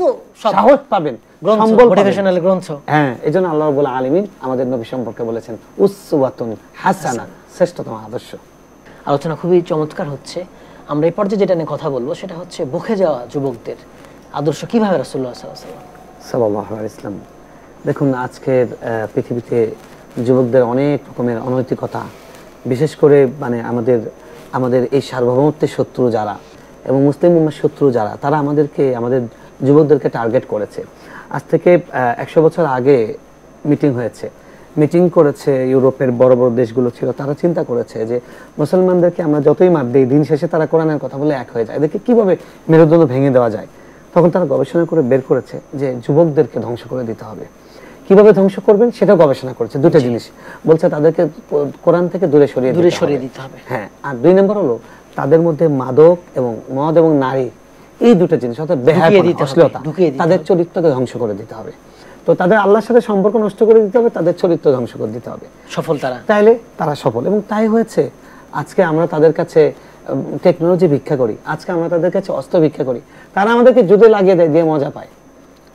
সাহস পাবেন, সম্বল মোটিভেশনাল গ্রন্থ। হ্যাঁ, এজন্য আল্লাহ রাব্বুল আলামিন আমাদের নবী সম্পর্কে বলেছেন উসওয়াতুন হাসানা, শ্রেষ্ঠতম আদর্শ। আলোচনা খুবই চমৎকার হচ্ছে। আমরা এই পর্যায়ে যেটা নিয়ে কথা বলবো সেটা হচ্ছে বকে যাওয়া যুবকদের আদর্শ কিভাবে রাসূলুল্লাহ সাল্লাল্লাহু আলাইহি ওয়াসাল্লাম। দেখুন আজকের পৃথিবীতে যুবকদের অনেক রকমের অনৈতিকতা, বিশেষ করে মানে আমাদের এই সার্বভৌমত্বের শত্রু যারা এবং মুসলিম উম্মার শত্রু যারা, তারা আমাদের যুবকদেরকে টার্গেট করেছে। আজ থেকে 100 বছর আগে মিটিং করেছে ইউরোপের বড় বড় দেশগুলো ছিল, তারা চিন্তা করেছে যে মুসলমানদেরকে আমরা যতই মার দিই, দিন শেষে তারা কোরআনের কথা বলে এক হয়ে যায়, এদেরকে কিভাবে মেরুদণ্ড ভেঙে দেওয়া যায়। তখন তারা গবেষণা করে বের করেছে যে যুবকদেরকে ধ্বংস করে দিতে হবে। কিভাবে ধ্বংস করবেন সেটাও গবেষণা করেছে। দুটো জিনিস বলছে, তাদেরকে কোরআন থেকে দূরে সরিয়ে দিতে হবে। হ্যাঁ, আর 2 নম্বর হলো তাদের মধ্যে মাদক এবং মদ এবং নারী, এই দুটো জিনিস অর্থাৎ অশ্লীলতা, তাদের চরিত্রকে ধ্বংস করে দিতে হবে। তো তাদের আল্লাহর সাথে সম্পর্ক নষ্ট করে দিতে হবে, তাদের চরিত্র ধ্বংস করে দিতে হবে। সফল তাইলে তারা সফল, এবং তাই হয়েছে। আজকে আমরা তাদের কাছে টেকনোলজি ভিক্ষা করি, আজকে আমরা তাদের কাছে অস্ত্র ভিক্ষা করি, তারা আমাদেরকে যুদ্ধে লাগিয়ে দেয়, দিয়ে মজা পায়।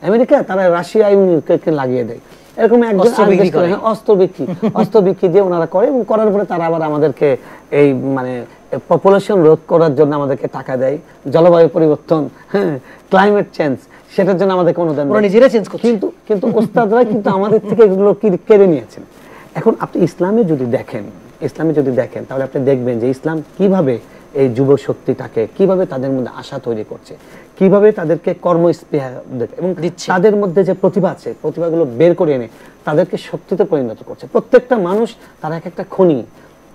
আমেরিকা তারা রাশিয়া ইউক্রেনকে লাগিয়ে দেয়, এরকম একজন অস্ত্র বিক্রি দিয়ে ওনারা করে, এবং করার পরে তারা আবার আমাদেরকে এই মানে পপুলেশন রোধ করার জন্য আমাদেরকে টাকা দেয়, জলবায়ু পরিবর্তন, হ্যাঁ, ক্লাইমেট চেঞ্জ, সেটার জন্য আমাদেরকে অনুদান দেয়, নিজেরা চেঞ্জ করছে। কিন্তু ওস্তাদরা কিন্তু আমাদের থেকে এগুলো কেড়ে নিয়েছেন। এখন আপনি ইসলামে যদি দেখেন তাহলে আপনি দেখবেন যে ইসলাম কিভাবে এই যুব শক্তিটাকে, কিভাবে তাদের মধ্যে আশা তৈরি করছে, কিভাবে তাদেরকে কর্মস্পৃহা এবং তাদের মধ্যে যে প্রতিভা আছে, প্রতিভাগুলো বের করে এনে তাদেরকে শক্তিতে পরিণত করছে। প্রত্যেকটা মানুষ তারা একটা খনি,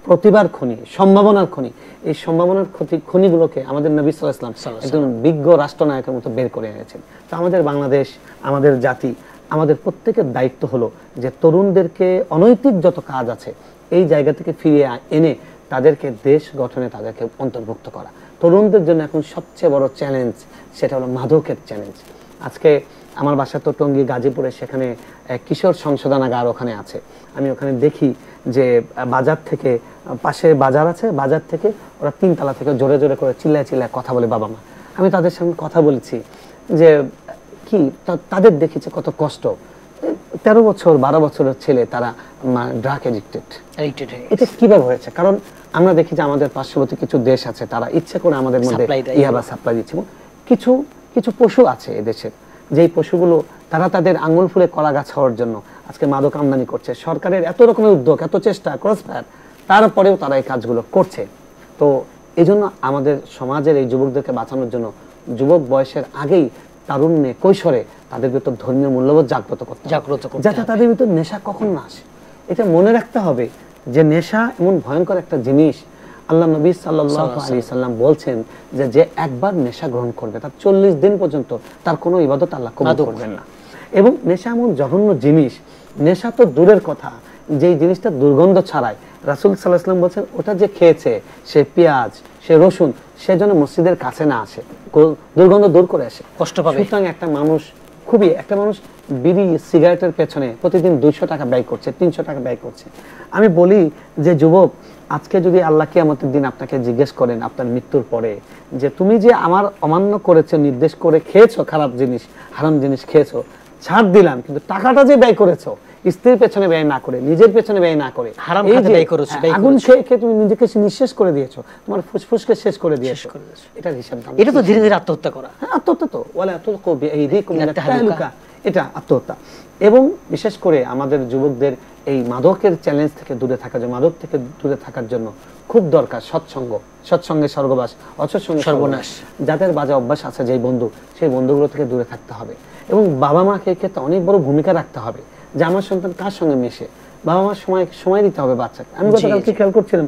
প্রতিভার খনি, সম্ভাবনার খনি। এই সম্ভাবনার খনিগুলোকে আমাদের নবী সাল্লাল্লাহু আলাইহি ওয়াসাল্লাম একজন বিজ্ঞ রাষ্ট্রনায়কের মতো বের করে এনেছেন। তো আমাদের বাংলাদেশ, আমাদের জাতি, আমাদের প্রত্যেকের দায়িত্ব হলো যে তরুণদেরকে অনৈতিক যত কাজ আছে এই জায়গা থেকে ফিরিয়ে এনে তাদেরকে দেশ গঠনে তাদেরকে অন্তর্ভুক্ত করা। তরুণদের জন্য এখন সবচেয়ে বড় চ্যালেঞ্জ সেটা হলো মাদকের চ্যালেঞ্জ। আজকে আমার বাসা তো টঙ্গী, গাজীপুরে, সেখানে কিশোর সংশোধনাগার ওখানে আছে। আমি ওখানে দেখি যে বাজার থেকে, পাশে বাজার আছে, বাজার থেকে ওরা 3 তলা থেকে জোরে জোরে করে চিল্লায় কথা বলে বাবা মা। আমি তাদের সঙ্গে কথা বলেছি যে কি তাদের দেখেছে কত কষ্ট। 13 বছর 12 বছরের ছেলে তারা ড্রাগ এডিক্টেড। এটা কিভাবে হয়েছে? কারণ আমরা দেখি যে আমাদের পার্শ্ববর্তী কিছু দেশ আছে, তারা ইচ্ছা করে আমাদের মধ্যে ইয়াবা সাপ্লাই দিচ্ছে। কিছু পশু আছে এদেশের, যেই পশুগুলো তারা তাদের আঙুল ফুলে কলা গাছ হওয়ার জন্য আজকে মাদক আমদানি করছে। সরকারের এত রকমের উদ্যোগ, এত চেষ্টা, ক্রসফায়ার, তারপরেও তারা এই কাজগুলো করছে। তো এই জন্য আমাদের সমাজের এই যুবকদেরকে বাঁচানোর জন্য যুবক বয়সের আগেই, তারুণ্যে, কৈশোরে তাদের ভিতর ধর্মীয় মূল্যবোধ জাগ্রত করতে, যাতে তাদের ভিতর নেশা কখন না আসে। এটা মনে রাখতে হবে যে নেশা এমন ভয়ঙ্কর একটা জিনিস। আল্লাহ নবী সাল্লাল্লাহু আলাইহি সাল্লাম বলছেন যে একবার নেশা গ্রহণ করবে তার 40 দিন পর্যন্ত তার কোনো ইবাদত আল্লাহ কবুল করবেন না। এবং নেশা এমন জঘন্য জিনিস, নেশা তো দূরের কথা, যেই জিনিসটা দুর্গন্ধ ছড়ায়, রাসূল সাল্লাল্লাহু আলাইহি ওয়াসাল্লাম বলছেন ওটা যে খেয়েছে, সে পেঁয়াজ, সে রসুন, সে যেন মসজিদের কাছে না আসে, দুর্গন্ধ দূর করে আসে, কষ্ট পাবে। সুতরাং একটা মানুষ বিড়ি সিগারেটের পেছনে প্রতিদিন 200 টাকা ব্যয় করছে, 300 টাকা ব্যয় করছে। আমি বলি যে যুবক, আজকে যদি আল্লাহ কিয়ামতের দিন আপনাকে জিজ্ঞেস করেন আপনার মৃত্যুর পরে যে তুমি যে আমার অমান্য করেছো, নির্দেশ করে খেয়েছো, খারাপ জিনিস, হারাম জিনিস খেয়েছো, ছাড় দিলাম, কিন্তু টাকাটা যে ব্যয় করেছো স্ত্রীর পেছনে ব্যয় না করে, নিজের পেছনে ব্যয় না করে, হারাম খাতে ব্যয় করেছো, আগুন খেয়ে তুমি নিজেকে নিঃশেষ করে দিয়েছো, তোমার ফুসফুসকে শেষ করে দিয়েছো। এটার হিসাব দাও। এটা তো ধীরে ধীরে আত্মহত্যা করা। হ্যাঁ, আত্মহত্যা তো ওয়ালা তুলকু বিআইদিকুম ইলা তাহলুকা, এটা আত্মহত্যা। এবং বিশেষ করে আমাদের যুবকদের এই মাদকের চ্যালেঞ্জ থেকে দূরে থাকা, যে মাদক থেকে দূরে থাকার জন্য খুব দরকার সৎসঙ্গে স্বর্গবাস, অসৎসঙ্গে সর্বনাশ। যাদের বাজে অভ্যাস আছে, যেই বন্ধু, সেই বন্ধুগুলো থেকে দূরে থাকতে হবে। এবং বাবা মাকে ক্ষেত্রে অনেক বড় ভূমিকা রাখতে হবে যে আমার সন্তান কার সঙ্গে মেশে, বাবা মার সময় দিতে হবে বাচ্চাকে। আমি গতকালকে খেয়াল করছিলাম,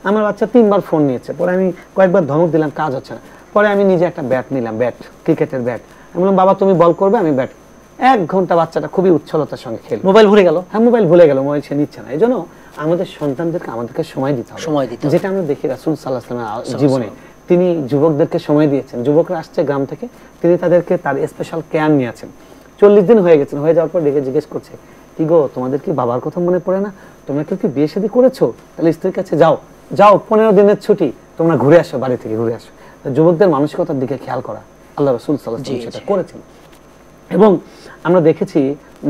আমার বাচ্চা 3 বার ফোন নিয়েছে, পরে আমি কয়েকবার ধমক দিলাম, কাজ হচ্ছে না, পরে আমি নিজে একটা ব্যাট নিলাম, ব্যাট, ক্রিকেটের ব্যাট। আমি বললাম বাবা তুমি বল করবে, আমি ব্যাট। 1 ঘন্টা বাচ্চাটা খুবই উচ্ছলতার সঙ্গে খেলে মোবাইল ভুলে গেল। হ্যাঁ, মোবাইল ভুলে গেল, মোবাইল সে নিচ্ছে না। এই জন্য আমাদের সন্তানদেরকে আমাদেরকে সময় দিতে হবে, যেটা আমরা দেখি রাসূল সাল্লাল্লাহু আলাইহি ওয়াসাল্লামের জীবনে তিনি যুবকদেরকে সময় দিয়েছেন। যুবকরা আসছে গ্রাম থেকে, তিনি তাদেরকে তার স্পেশাল কেয়ার নিয়েছেন। 40 দিন হয়ে গেছেন, হয়ে যাওয়ার পর ডেকে জিজ্ঞেস করছে, কি গো তোমাদের কি বাবার কথা মনে পড়ে না? তোমরা কি বিয়ে শাদী করেছো? তাহলে স্ত্রীর কাছে যাও, 15 দিনের ছুটি, তোমরা ঘুরে আসো, বাড়ি থেকে ঘুরে আসো। যুবকদের মানসিকতার দিকে খেয়াল করা আল্লাহ রাসূল সাল্লাল্লাহু আলাইহি ওয়াসাল্লাম সেটা করেছেন। এবং আমরা দেখেছি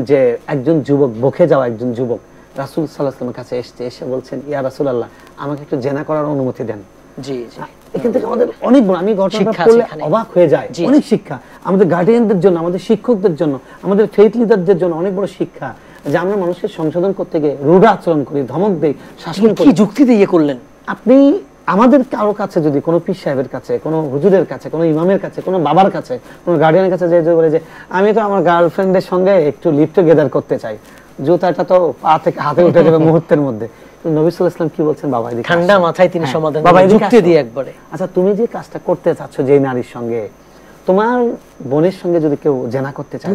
যে একজন যুবক, বকে যাওয়া একজন যুবক রাসূল সাল্লাল্লাহু আলাইহি ওয়াসাল্লামের কাছে এসে বলছেন, ইয়া রাসূলুল্লাহ, আমাকে একটু জেনা করার অনুমতি দেন। জি জি, এখান থেকে আমাদের অনেক বড়, আমি ঘটনাটা পড়লে অবাক হয়ে যাই, অনেক শিক্ষা আমাদের গার্ডিয়ানদের জন্য, আমাদের শিক্ষকদের জন্য, আমাদের ফেইথ লিডারদের জন্য অনেক বড় শিক্ষা, যে আমরা মানুষকে সংশোধন করতে গিয়ে রূঢ় আচরণ করি, ধমক দেই, শাসন করি। কি যুক্তি দিয়ে করলেন আপনি? আমাদের কারো কাছে যদি কোনো পীর সাহেবের কাছে, কোনো হুজুরের কাছে, কোনো ইমামের কাছে, কোনো বাবার কাছে, কোনো গার্ডিয়ানের কাছে যে বলে যে আমি তো আমার গার্লফ্রেন্ডের সঙ্গে একটু লিভ টুগেদার করতে চাই, জুতাটা তো পা থেকে হাতে উঠে যাবে মুহূর্তের মধ্যে। নবী সাল্লাল্লাহু আলাইহি ওয়াসাল্লাম কি বলছেন? বাবা এদিকে ঠান্ডা মাথায় তিনি সমাধান যুক্তি দিয়ে একবারে। আচ্ছা, তুমি যে কাজটা করতে চাচ্ছ যে নারীর সঙ্গে, তোমার বোনের সঙ্গে যদি কেউ জেনা করতে চায়,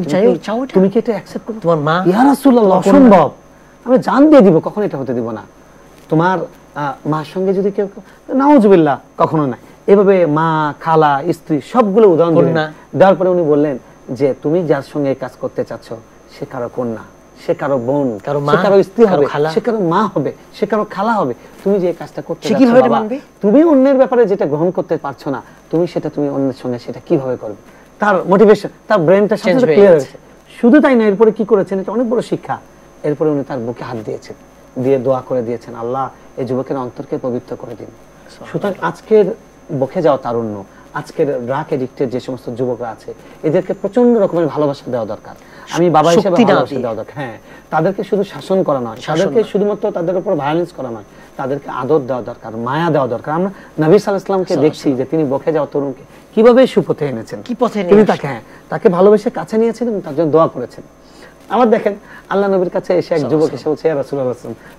তুমি কি এটা অ্যাকসেপ্ট করবে? তোমার মা, ইয়া রাসূলুল্লাহ, অসম্ভব, আমি জান দিয়ে দিব, কখনো এটা হতে দিব না। তোমার মার সঙ্গে যদি কেউ, নাউজুবিল্লাহ, কখনো না। এভাবে মা, খালা, স্ত্রী সবগুলো উদাহরণ দিলেন। দেওয়ার পরে উনি বললেন যে তুমি যার সঙ্গে কাজ করতে চাচ্ছ সে কারো কন্যা, সে কারো বোন, সে কারো স্ত্রী হবে, সে কারো মা হবে, সে কারো খালা হবে। তুমি যে কাজটা করতে চাচ্ছ, তুমি অন্যের ব্যাপারে যেটা গ্রহণ করতে পারছো না, তুমি সেটা তুমি অন্যের সঙ্গে সেটা কিভাবে করবে? তার মোটিভেশন, তার ব্রেনটা সাথে ক্লিয়ার হয়েছে। শুধু তাই না, এরপরে কি করেছেন, এটা অনেক বড় শিক্ষা। এরপরে উনি তার বুকে হাত দিয়েছেন, দিয়ে দোয়া করে দিয়েছেন, আল্লাহ এই যুবকের অন্তরকে পবিত্র করে দিন। সুতরাং আজকের বকে যাওয়া তারুণ্য, আজকের ড্রাগ এডিক্টেড যে সমস্ত যুবকরা আছে, এদেরকে প্রচন্ড রকমের ভালোবাসা দেওয়া দরকার। আমি বাবা হিসেবে ভালোবাসা দেওয়া দরকার। হ্যাঁ, তাদেরকে শুধু শাসন করা নয়, তাদেরকে শুধুমাত্র তাদের উপর ভায়োলেন্স করা নয়, তাদেরকে আদর দেওয়া দরকার, মায়া দেওয়া দরকার। আমরা নবী সাল্লাল্লাহু আলাইহি ওয়াসাল্লামকে দেখছি যে তিনি বকে যাওয়া তরুণকে কিভাবে সুপথে এনেছেন, কি পথে তিনি তাকে ভালোবেসে কাছে নিয়েছেন এবং তার জন্য দোয়া করেছেন। আবার দেখেন, আল্লাহ নবীর কাছে এসে এক যুবক এসে বলছে, ইয়া রাসূলুল্লাহ,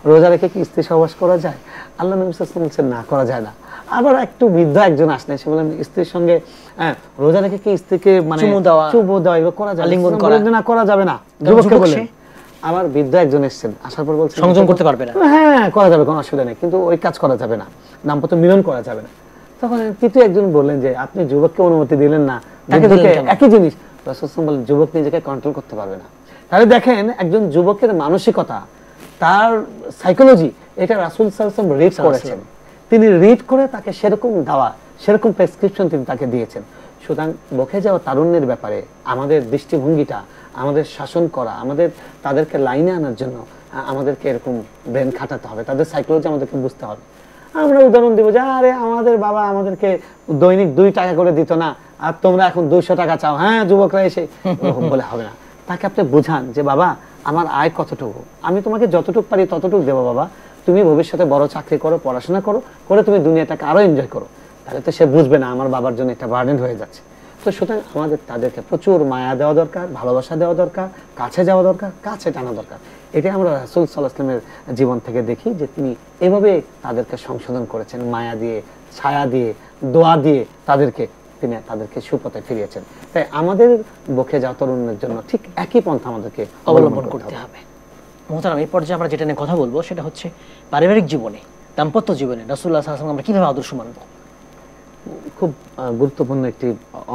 রোজা রেখে কি স্ত্রী সহবাস করা যায়? আল্লাহ নবী সাল্লাল্লাহু আলাইহি ওয়াসাল্লাম বলছেন, না, করা যায় না। আবার একটু বৃদ্ধ একজন আসলেন, সে বলেন, স্ত্রীর সঙ্গে রোজা রেখে কি স্ত্রীকে মানে চুমু দেওয়া এগুলো করা যায়? আলিঙ্গন করা না, করা যাবে না, যুবককে বলেন। আবার বৃদ্ধ একজন এসেছেন, আসার পর বলছেন, সংযম করতে পারবে না। হ্যাঁ, করা যাবে, কোনো অসুবিধা নেই, কিন্তু ওই কাজ করা যাবে না, দাম্পত্য মিলন করা যাবে না। তখন তৃতীয় একজন বললেন যে আপনি যুবককে অনুমতি দিলেন না, তাকে দেখে একই জিনিস। রাসূল সাল্লাল্লাহু আলাইহি ওয়াসাল্লাম বলেন, যুবক নিজেকে কন্ট্রোল করতে পারবে না। তাহলে দেখেন, একজন যুবকের মানসিকতা, তার সাইকোলজি, এটা রাসূল সাল্লাল্লাহু আলাইহি ওয়াসাল্লাম রিড করেছেন। তিনি রিড করে তাকে সেরকম দাওয়া, সেরকম প্রেসক্রিপশন তিনি তাকে দিয়েছেন। সুতরাং বকে যাওয়া তারুণ্যের ব্যাপারে আমাদের দৃষ্টিভঙ্গিটা, আমাদের শাসন করা, তাদেরকে লাইনে আনার জন্য আমাদেরকে এরকম ব্রেন খাটাতে হবে, তাদের সাইকোলজি আমাদেরকে বুঝতে হবে। আমরা উদাহরণ দিব যে আরে আমাদের বাবা আমাদেরকে দৈনিক 2 টাকা করে দিত না, আর তোমরা এখন 200 টাকা চাও। হ্যাঁ, যুবকরা এসে বলে হবে না। তাকে আপনি বুঝান যে বাবা, আমার আয় কতটুকু, আমি তোমাকে যতটুকু পারি ততটুকু দেবো বাবা, তুমি ভবিষ্যতে বড় চাকরি করো, পড়াশোনা করো, করে তুমি দুনিয়াটাকে আরো এনজয় করো। তাহলে তো সে বুঝবে না আমার বাবার জন্য একটা বার্ডেন হয়ে যাচ্ছে। তো সুতরাং আমাদের তাদেরকে প্রচুর মায়া দেওয়া দরকার, ভালোবাসা দেওয়া দরকার, কাছে যাওয়া দরকার, কাছে টানা দরকার। এটাই আমরা রাসূল সাল্লাল্লাহু আলাইহি ওয়াসাল্লামের জীবন থেকে দেখি যে তিনি এভাবে তাদেরকে সংশোধন করেছেন, মায়া দিয়ে, ছায়া দিয়ে, দোয়া দিয়ে তাদেরকে সুপথে ফিরিয়েছেন। তাই আমাদের বকে যাওয়া তরুণের জন্য ঠিক একই পন্থা আমাদেরকে অবলম্বন করতে হবে। মোহতারাম, এই পর্যায়ে আমরা যেটা নিয়ে কথা বলবো সেটা হচ্ছে পারিবারিক জীবনে, দাম্পত্য জীবনে রাসূলুল্লাহ সাল্লাল্লাহু আলাইহি ওয়াসাল্লাম আমরা কিভাবে আদর্শ মানব। খুব গুরুত্বপূর্ণ একটি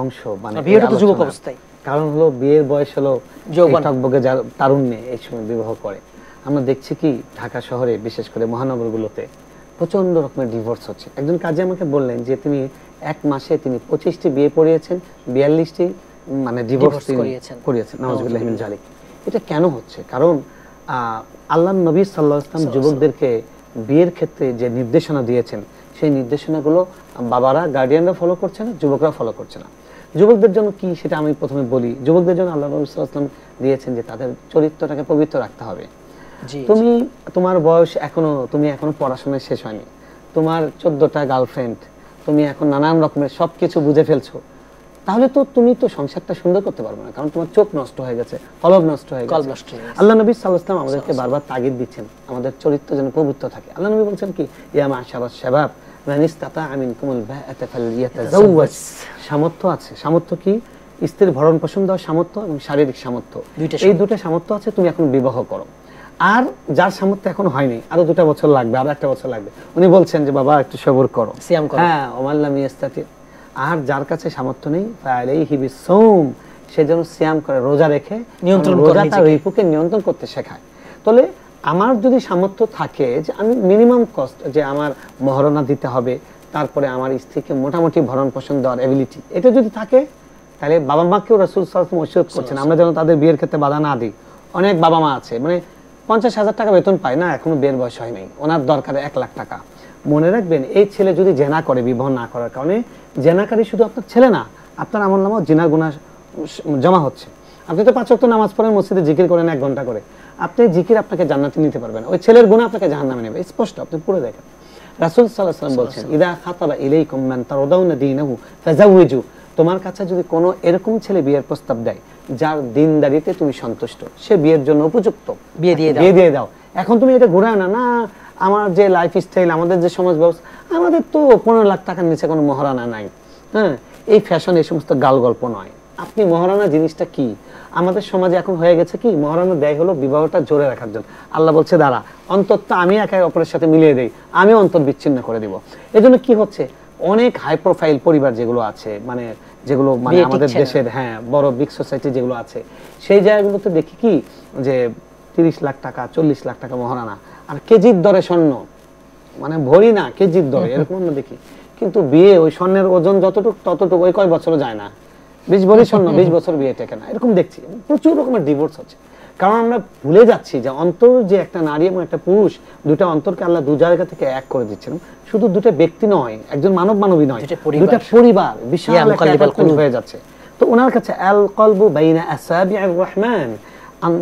অংশ, মানে বিয়েটা তো যুবক অবস্থায়, কারণ হলো বিয়ের বয়স হলো টকবকে তারুণ্যে এই সময় বিবাহ করে। আমরা দেখছি কি ঢাকা শহরে, বিশেষ করে মহানগরগুলোতে প্রচন্ড রকমের ডিভোর্স হচ্ছে। একজন কাজী আমাকে বললেন যে তিনি 1 মাসে তিনি 25টি বিয়ে পড়িয়েছেন, 42টি মানে ডিভোর্স করিয়েছেন। নাউজুবিল্লাহ মিন যালিক। এটা কেন হচ্ছে? কারণ আল্লাহর নবী সাল্লাল্লাহু আলাইহি ওয়াসাল্লাম যুবকদেরকে বিয়ের ক্ষেত্রে যে নির্দেশনা দিয়েছেন, সেই নির্দেশনাগুলো বাবারা, গার্ডিয়ানরা ফলো করছে না, যুবকরা ফলো করছে না। যুবকদের জন্য কি সেটা আমি প্রথমে বলি। যুবকদের জন্য আল্লাহ নবী সাল্লাল্লাহু আলাইহি ওয়াসাল্লাম দিয়েছেন যে তাদের চরিত্রটাকে পবিত্র রাখতে হবে। তোমার বয়স তুমি এখনো পড়াশোনা শেষ হয়নি, তোমার 14টা গার্লফ্রেন্ড, তুমি এখন নানান রকমের সবকিছু বুঝে ফেলছো, তাহলে তো তুমি তো সংসারটা সুন্দর করতে পারবে না, কারণ তোমার চোখ নষ্ট হয়ে গেছে, কলব নষ্ট হয়ে গেছে। আল্লাহ নবী সাল্লাল্লাহু আলাইহি ওয়াসাল্লাম আমাদেরকে বারবার তাগিদ দিচ্ছেন আমাদের চরিত্র যেন পবিত্র থাকে। আল্লাহ নবী বলছেন কি, ইয়া মাশারাশ শাবাব মান ইসতাতাআ মিনকুমুল বাআতা ফালইয়াতাযাওয়াজ। সামর্থ্য আছে, সামর্থ্য কি? স্ত্রীর ভরণ পোষণ দেওয়ার সামর্থ্য এবং শারীরিক সামর্থ্য, এই দুটো সামর্থ্য আছে, তুমি এখন বিবাহ করো। আর যার সামর্থ্য এখন হয়নি, আরো 2 বছর লাগবে, আরো 1 বছর লাগবে, উনি বলছেন যে বাবা একটু সবর করো, সিয়াম করো। হ্যাঁ, ওমাল্লাম ইয়াস্তাতি। আর যার কাছে সামর্থ্য নেই ফালাইহি বিসওম, সে যেন সিয়াম করে, রোজা রেখে নিয়ন্ত্রণ করে, রোজাটা রিপুকে নিয়ন্ত্রণ করতে শেখায়। তাহলে আমার যদি সামর্থ্য থাকে যে আমি মিনিমাম কস্ট, যে আমার মহারণা দিতে হবে, তারপরে আমার স্ত্রীকে মোটামুটি ভরণ পোষণ দেওয়ার এবিলিটি, এটা যদি থাকে, তাহলে বাবা মাকেও রাসূল সাল্লাল্লাহু আলাইহি ওয়াসাল্লাম ওসিয়ত করছেন আমরা যেন তাদের বিয়ের ক্ষেত্রে বাধা না দিই। অনেক বাবা মা আছে মানে 50,000 টাকা বেতন পায় না, এখনো বিয়ের বয়স হয় নাই, ওনার দরকার 1 লাখ টাকা। মনে রাখবেন, এই ছেলে যদি জেনা করে বিবাহ না করার কারণে, জেনাকারী শুধু আপনার ছেলে না, আপনার আমলনামাও জিনার গুনাহ জমা হচ্ছে। আপনি তো 5 ওয়াক্ত নামাজ পড়েন, মসজিদে জিকির করেন 1 ঘন্টা করে, আপনি জিকির আপনাকে জান্নাতে নিতে পারবেন, ওই ছেলের গুনাহ আপনাকে জাহান্নামে নেবে, স্পষ্ট, আপনি পুরো দেখেন। রাসূল সাল্লাল্লাহু আলাইহি ওয়াসাল্লাম বলছেন, ইদা খাতাবা ইলাইকুম মান তারদাউনা দীনাহু ফাযাওয়িজু। তোমার কাছে যদি কোনো এরকম ছেলে বিয়ের প্রস্তাব দেয় যার দিনদারিতে তুমি সন্তুষ্ট, সে বিয়ের জন্য উপযুক্ত, বিয়ে দিয়ে দাও। এখন তুমি এটা ঘোরায় না, না আমার যে লাইফ স্টাইল, আমাদের যে সমাজ ব্যবস্থা, আমাদের তো 15 লাখ টাকার নিচে কোনো মহারানা নাই। হ্যাঁ, এই ফ্যাশন, এই সমস্ত গাল গল্প নয়। আপনি মহারানা জিনিসটা কি, আমাদের সমাজে এখন হয়ে গেছে কি, মহারানা দেয় হলো বিবাহটা জোরে রাখার জন্য। আল্লাহ বলছে দাঁড়া, অন্তরটা আমি একে অপরের সাথে মিলিয়ে দেই, আমি অন্তর বিচ্ছিন্ন করে দিব। এজন্য কি হচ্ছে, অনেক হাই প্রোফাইল পরিবার যেগুলো আছে, মানে যেগুলো মানে আমাদের দেশের, হ্যাঁ, বড় বিগ সোসাইটি যেগুলো আছে, সেই জায়গাগুলোতে দেখি কি যে 30 লাখ টাকা 40 লাখ টাকা মহারানা, আর কেজির দরে স্বর্ণ, মানে ভরি না, কেজির দরে, এরকম আমরা দেখি। কিন্তু বিয়ে ওই স্বর্ণের ওজন যতটুকু ততটুকু, ওই কয় বছরও যায় না, 20 ভরি স্বর্ণ 20 বছর বিয়ে টেকে না, এরকম দেখছি। প্রচুর রকমের ডিভোর্স হচ্ছে, কারণ আমরা ভুলে যাচ্ছি যে অন্তর যে একটা নারী এবং একটা পুরুষ, দুটা অন্তরকে আল্লাহ 2 জায়গা থেকে এক করে দিচ্ছেন। শুধু 2টা ব্যক্তি নয়, একজন মানবী নয়, 2টা পরিবার, বিশাল একটা হয়ে যাচ্ছে। তো ওনার কাছে আল কলবু বাইনা আসাবিআর রহমান,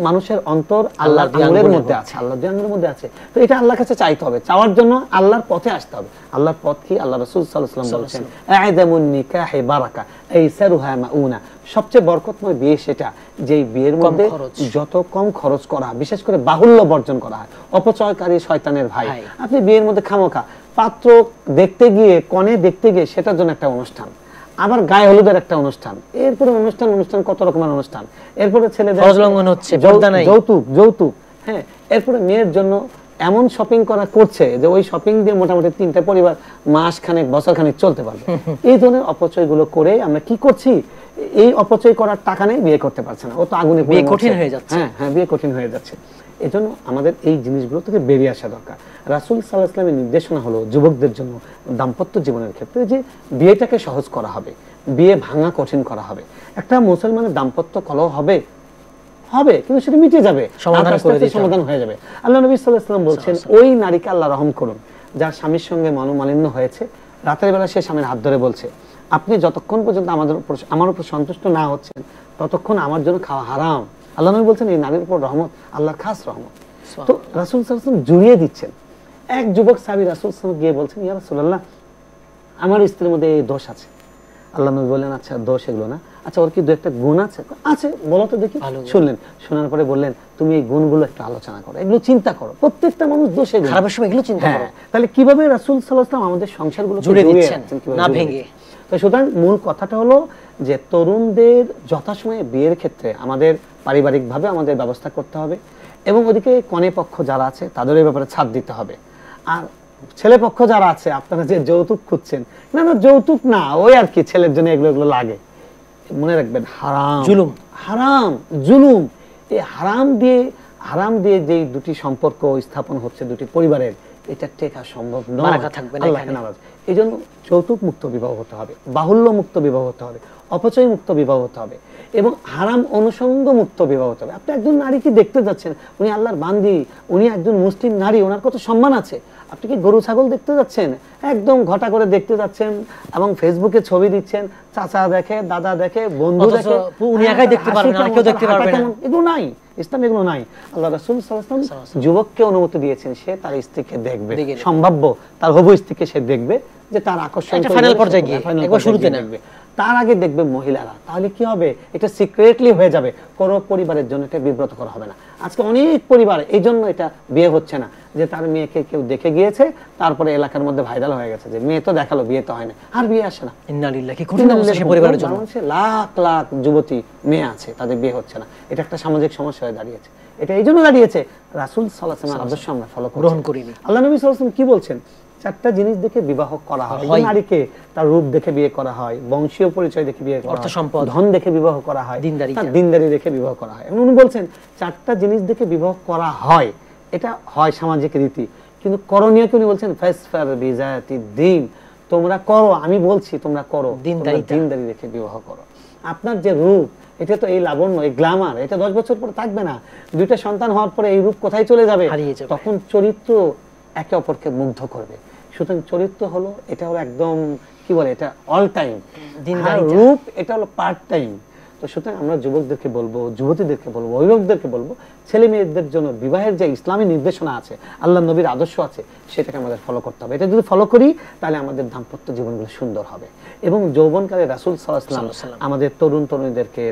মানুষের অন্তর আল্লাহর আঙ্গুলের মধ্যে আছে, আল্লাহর 2 আঙ্গুলের মধ্যে আছে। তো এটা আল্লাহর কাছে চাইতে হবে, চাওয়ার জন্য আল্লাহর পথে আসতে হবে। আল্লাহর পথ কি? আল্লাহ রাসূল সাল্লাল্লাহু আলাইহি ওয়াসাল্লাম বলেছেন, আ'যামুন নিকাহি বারাকা আইসারুহা মাউনা। সবচেয়ে বরকতময় বিয়ে সেটা যেই বিয়ের মধ্যে যত কম খরচ করা, বিশেষ করে বাহুল্য বর্জন করা হয়। অপচয়কারী শয়তানের ভাই। আপনি বিয়ের মধ্যে খামোখা পাত্র দেখতে গিয়ে, কনে দেখতে গিয়ে, সেটার জন্য একটা অনুষ্ঠান, আবার গায়ে হলুদের একটা অনুষ্ঠান, এরপরে অনুষ্ঠান কত রকমের অনুষ্ঠান, এরপরে ছেলেদের যৌতুক, হ্যাঁ, এরপরে মেয়ের জন্য এমন শপিং করছে যে ওই শপিং দিয়ে মোটামুটি 3টা পরিবার মাস খানেক বছর খানেক চলতে পারবে। এই ধরনের অপচয়গুলো করে আমরা কি করছি, এই অপচয় করার টাকা নেই, বিয়ে করতে পারছে না, ও তো আগুনে বিয়ে কঠিন হয়ে যাচ্ছে। হ্যাঁ, বিয়ে কঠিন হয়ে যাচ্ছে। এজন্য আমাদের এই জিনিসগুলো থেকে বেরিয়ে আসা দরকার। রাসূল সাল্লাল্লাহু আলাইহি ওয়াসাল্লামের নির্দেশনা হলো যুবকদের জন্য দাম্পত্য জীবনের ক্ষেত্রে যে বিয়েটাকে সহজ করা হবে, বিয়ে ভাঙা কঠিন করা হবে। একটা মুসলমানের দাম্পত্য কলহ হবে, কিন্তু সেটা মিটে যাবে, সমাধান হয়ে যাবে। আল্লাহ নবী সাল্লাল্লাহু আলাইহি ওয়াসাল্লাম বলছেন, ওই নারীকে আল্লাহ রহম করুন যার স্বামীর সঙ্গে মনোমালিন্য হয়েছে, রাতের বেলা সে স্বামীর হাত ধরে বলছে, আপনি যতক্ষণ পর্যন্ত আমার উপর সন্তুষ্ট না হচ্ছেন ততক্ষণ আমার জন্য খাওয়া হারাম। আল্লাহ নবী বলছেন এই নারীর উপর রহমত আল্লাহর খাস রহমত। তো রাসূল সাল্লাল্লাহু আলাইহি ওয়াসাল্লাম জুড়িয়ে দিচ্ছেন। এক যুবক সাহাবী রাসূল সাল্লাল্লাহু আলাইহি ওয়াসাল্লাম গিয়ে বলছেন, ইয়া রাসূলুল্লাহ, আমার স্ত্রীর মধ্যে এই দোষ আছে। আল্লাহ নবী বললেন, আচ্ছা দোষ এগুলো না, আচ্ছা ওর কি 2-একটা গুণ আছে? আছে, বলো তো দেখি। শুনলেন, শোনার পরে বললেন, তুমি এই গুণগুলো একটু আলোচনা করো, এগুলো চিন্তা করো। প্রত্যেকটা মানুষ দোষে খারাপের সময় এগুলো চিন্তা করো। তাহলে কিভাবে রাসূল সাল্লাল্লাহু আলাইহি ওয়াসাল্লাম আমাদের সংসারগুলো জুড়ে দিচ্ছেন, না ভেঙে। তো সুতরাং মূল কথাটা হলো যে তরুণদের যথাসময়ে বিয়ের ক্ষেত্রে আমাদের পারিবারিকভাবে আমাদের ব্যবস্থা করতে হবে, এবং ওদিকে কনে পক্ষ যারা আছে তাদের এই ব্যাপারে ছাড় দিতে হবে। আর ছেলে পক্ষ যারা আছে, আপনারা যে যৌতুক খুঁজছেন, না যৌতুক না, ওই আর কি ছেলের জন্য এগুলো লাগে, মনে রাখবেন হারাম জুলুম। এই হারাম দিয়ে যে 2টি সম্পর্ক স্থাপন হচ্ছে 2টি পরিবারের, এটা টেকা সম্ভব নয়। এই জন্য যৌতুক মুক্ত বিবাহ হতে হবে, বাহুল্য মুক্ত বিবাহ হতে হবে, অপচয় মুক্ত বিবাহ হতে হবে, এবং হারাম অনুষঙ্গ মুক্ত বিবাহ হতে হবে। আপনি একজন নারীকে দেখতে যাচ্ছেন, উনি আল্লাহর বান্দি, উনি একজন মুসলিম নারী, ওনার কত সম্মান আছে। আপনি কি গরু ছাগল দেখতে যাচ্ছেন, একদম ঘটা করে দেখতে যাচ্ছেন, এবং ফেসবুকে ছবি দিচ্ছেন, চাচা দেখে, দাদা দেখে, বন্ধু দেখে, উনি একাই দেখতে পারবেন না, কেউ দেখতে পারবে না। এগুলো নাই, ইসলাম এগুলো নাই। আল্লাহ রাসূল সাল্লাল্লাহু আলাইহি ওয়াসাল্লাম যুবককে অনুমতি দিয়েছেন, সে তার স্ত্রীকে দেখবে, সম্ভাব্য তার হবু স্ত্রীকে সে দেখবে, যে তার আকর্ষণ ফাইনাল পর্যায়ে গিয়ে একবার শুরুতে দেখবে। তার আগে দেখবে মহিলারা, তাহলে কি হবে, এটা সিক্রেটলি হয়ে যাবে, কোনো পরিবারের জন্য এটা বিব্রত করা হবে না। আজকে অনেক পরিবার এই জন্য এটা বিয়ে হচ্ছে না, যে তার মেয়েকে কেউ দেখে গিয়েছে, তারপরে এলাকার মধ্যে ভাইরাল হয়ে গেছে যে মেয়ে তো দেখালো, বিয়ে তো হয় না, আর বিয়ে আসে না। ইন্না লিল্লাহি, কি কঠিন অবস্থা সেই পরিবারের জন্য। লাখ লাখ যুবতী মেয়ে আছে, তাদের বিয়ে হচ্ছে না, এটা একটা সামাজিক সমস্যা হয়ে দাঁড়িয়েছে। এটা এই জন্য দাঁড়িয়েছে রাসূল সাল্লাল্লাহু আলাইহি ওয়াসাল্লামের আদর্শ আমরা ফলো গ্রহণ করিনি। আল্লাহ নবী সাল্লাল্লাহু আলাইহি ওয়াসাল্লাম কি বলছেন, 4টা জিনিস দেখে বিবাহ করা হয়। নারীকে তার রূপ দেখে বিয়ে করা হয়, বংশীয় পরিচয় দেখে বিয়ে করা হয়, অর্থ সম্পদ, ধন দেখে বিবাহ করা হয়, দিনদারি দেখে বিবাহ করা হয়। উনি বলছেন 4টা জিনিস দেখে বিবাহ করা হয়, এটা হয় সামাজিক রীতি, কিন্তু করণীয় কি উনি বলছেন, ফাসফার বিজাতি দ্বীন, তোমরা করো, আমি বলছি তোমরা করো, দিনদারি দেখে বিবাহ করো। আপনার যে রূপ, এটা তো এই লাবণ্য, এই গ্ল্যামার, এটা 10 বছর পরে থাকবে না। 2টা সন্তান হওয়ার পরে এই রূপ কোথায় চলে যাবে, তখন চরিত্র একে অপরকে মুগ্ধ করবে। সুতরাং চরিত্র হলো, এটা হলো একদম কি বলে, এটা অল টাইম, রূপ এটা হলো পার্ট টাইম। তো সুতরাং আমরা যুবকদেরকে বলবো, যুবতীদেরকে বলবো, অভিভাবকদেরকে বলবো, ছেলে মেয়েদের জন্য বিবাহের যে ইসলামী নির্দেশনা আছে, আল্লাহ নবীর আদর্শ আছে, সেটাকে আমাদের ফলো করতে হবে। এটা যদি ফলো করি, তাহলে আমাদের দাম্পত্য জীবনগুলো সুন্দর হবে। এবং যৌবনকালে রাসূল সাল্লাল্লাহু আলাইহি ওয়াসাল্লাম আমাদের তরুণ তরুণীদেরকে,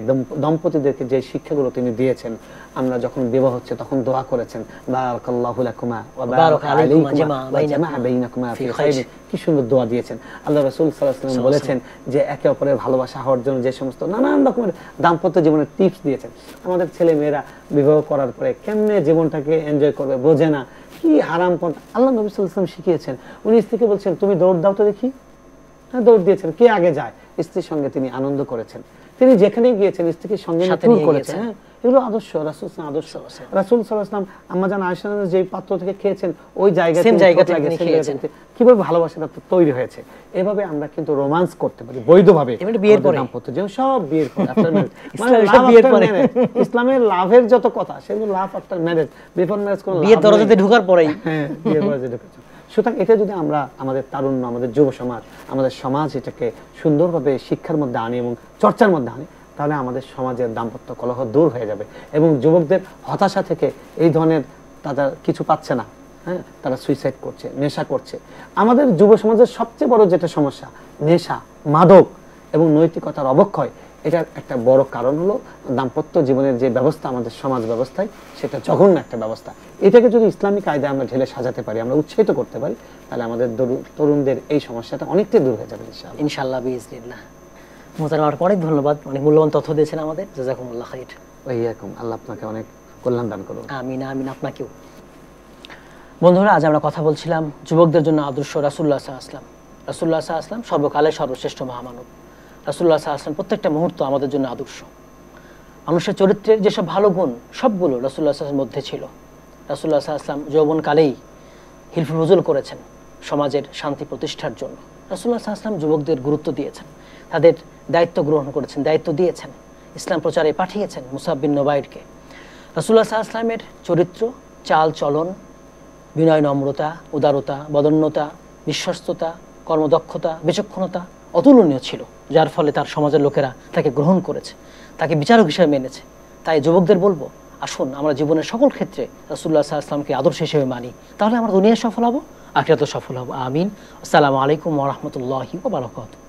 দম্পতিদেরকে যে শিক্ষাগুলো তিনি দিয়েছেন, আমরা যখন বিবাহ হচ্ছে তখন দোয়া করেছেন, বারাকাল্লাহু লাকুমা ওয়া বারাকা আলাইকুমা ওয়া জামাআ বাইনাকুমা ফি খাইর, কি সুন্দর দোয়া দিয়েছেন। আল্লাহ রাসূল সাল্লাল্লাহু আলাইহি ওয়াসাল্লাম বলেছেন যে একে অপরের ভালোবাসা হওয়ার জন্য যে সমস্ত নানান রকমের দাম্পত্য জীবনের টিপস দিয়েছেন। আমাদের ছেলে মেয়েরা বিবাহ করার পরে কেমনে জীবনটাকে এনজয় করবে বোঝে না, কি হারাম পথ আল্লাহ নবী সাল্লাল্লাহু আলাইহি ওয়াসাল্লাম শিখিয়েছেন। উনি স্ত্রীকে বলছেন, তুমি দৌড় দাও তো দেখি। হ্যাঁ, দৌড় দিয়েছেন। কে আগে যায়? স্ত্রীর সঙ্গে তিনি আনন্দ করেছেন। তিনি যেখানে গিয়েছেন স্ত্রীকে সঙ্গে নিয়ে করেছেন। হ্যাঁ, এগুলো আদর্শ, রাসূল সাল্লাল্লাহু আলাইহি ওয়াসাল্লাম। রাসূল সাল্লাল্লাহু আলাইহি ওয়াসাল্লাম আম্মা জান আয়েশা যে পাত্র থেকে খেয়েছেন, ওই জায়গাতে তিনি খেয়েছেন। কিভাবে ভালোবাসাটা তৈরি হয়েছে। এভাবে আমরা কিন্তু রোমান্স করতে পারি বৈধভাবে, বিয়ের পরে দাম্পত্য জীবন সব বিয়ের পরে, আফটার ম্যারেজ। ইসলামের লাভের যত কথা, সেগুলো লাভ আফটার ম্যারেজ, বিফোর ম্যারেজ করে বিয়ের দরজাতে ঢোকার পরেই। হ্যাঁ, বিয়ের দরজাতে ঢোকার। সুতরাং এটা যদি আমরা আমাদের তারুণ্য, আমাদের যুব সমাজ, আমাদের সমাজ এটাকে সুন্দরভাবে শিক্ষার মধ্যে আনি এবং চর্চার মধ্যে আনি, তাহলে আমাদের সমাজের দাম্পত্য কলহ দূর হয়ে যাবে। এবং যুবকদের হতাশা থেকে, এই ধরনের তারা কিছু পাচ্ছে না, হ্যাঁ, তারা সুইসাইড করছে, নেশা করছে। আমাদের যুব সমাজের সবচেয়ে বড় যেটা সমস্যা, নেশা, মাদক এবং নৈতিকতার অবক্ষয়। এটার একটা বড় কারণ হলো দাম্পত্য জীবনের যে ব্যবস্থা আমাদের সমাজ ব্যবস্থায়, সেটা জঘন্য একটা ব্যবস্থা। এটাকে যদি ইসলামিক কায়দায় আমরা ঢেলে সাজাতে পারি, আমরা উৎসাহিত করতে পারি, তাহলে আমাদের তরুণদের এই সমস্যাটা অনেকটাই দূর হয়ে যাবে ইনশাআল্লাহ বিইজনিল্লাহ। মোহতারাম, অনেক ধন্যবাদ, অনেক মূল্যবান তথ্য দিয়েছেন আমাদের। জাযাকুমুল্লাহ খাইর। ওয়াইয়াকুম, আল্লাহ আপনাকে অনেক কল্যাণ দান করুন। আমিন আমিন, আপনাকেও। বন্ধুরা, আজ আমরা কথা বলছিলাম যুবকদের জন্য আদর্শ রাসূলুল্লাহ সাল্লাল্লাহু আলাইহি ওয়াসাল্লাম। রাসূলুল্লাহ সাল্লাল্লাহু আলাইহি ওয়াসাল্লাম সর্বকালের সর্বশ্রেষ্ঠ মহামানব। রাসূলুল্লাহ সাল্লাল্লাহু আলাইহি ওয়াসাল্লাম প্রত্যেকটা মুহূর্ত আমাদের জন্য আদর্শ। মানুষের চরিত্রের যেসব ভালো গুণ, সবগুলো রাসূলুল্লাহ সাল্লাল্লাহু আলাইহি ওয়াসাল্লামের মধ্যে ছিল। রাসূলুল্লাহ সাল্লাল্লাহু আলাইহি ওয়াসাল্লাম যৌবনকালেই হিলফুল ফুজুল করেছেন সমাজের শান্তি প্রতিষ্ঠার জন্য। রাসূলুল্লাহ সাল্লাল্লাহু আলাইহি ওয়াসাল্লাম যুবকদের গুরুত্ব দিয়েছেন, তাদের দায়িত্ব গ্রহণ করেছেন, দায়িত্ব দিয়েছেন, ইসলাম প্রচারে পাঠিয়েছেন মুসাব বিন নুবাইরকে। রাসূলুল্লাহ সাল্লাল্লাহু আলাইহি ওয়াসাল্লামের চরিত্র, চাল চলন, বিনয়, নম্রতা, উদারতা, বদন্যতা, বিশ্বস্ততা, কর্মদক্ষতা, বিচক্ষণতা অতুলনীয় ছিল, যার ফলে তার সমাজের লোকেরা তাকে গ্রহণ করেছে, তাকে বিচারক হিসেবে মেনেছে। তাই যুবকদের বলবো, আসুন আমরা জীবনের সকল ক্ষেত্রে রাসূলুল্লাহ সাল্লাল্লাহু আলাইহি ওয়াসাল্লামকে আদর্শ হিসেবে মানি, তাহলে আমরা দুনিয়ায় সফল হব, আখিরাতেও সফল হব। আমিন। আসসালামু আলাইকুম ওয়া রাহমাতুল্লাহি ওয়া বারাকাতুহু।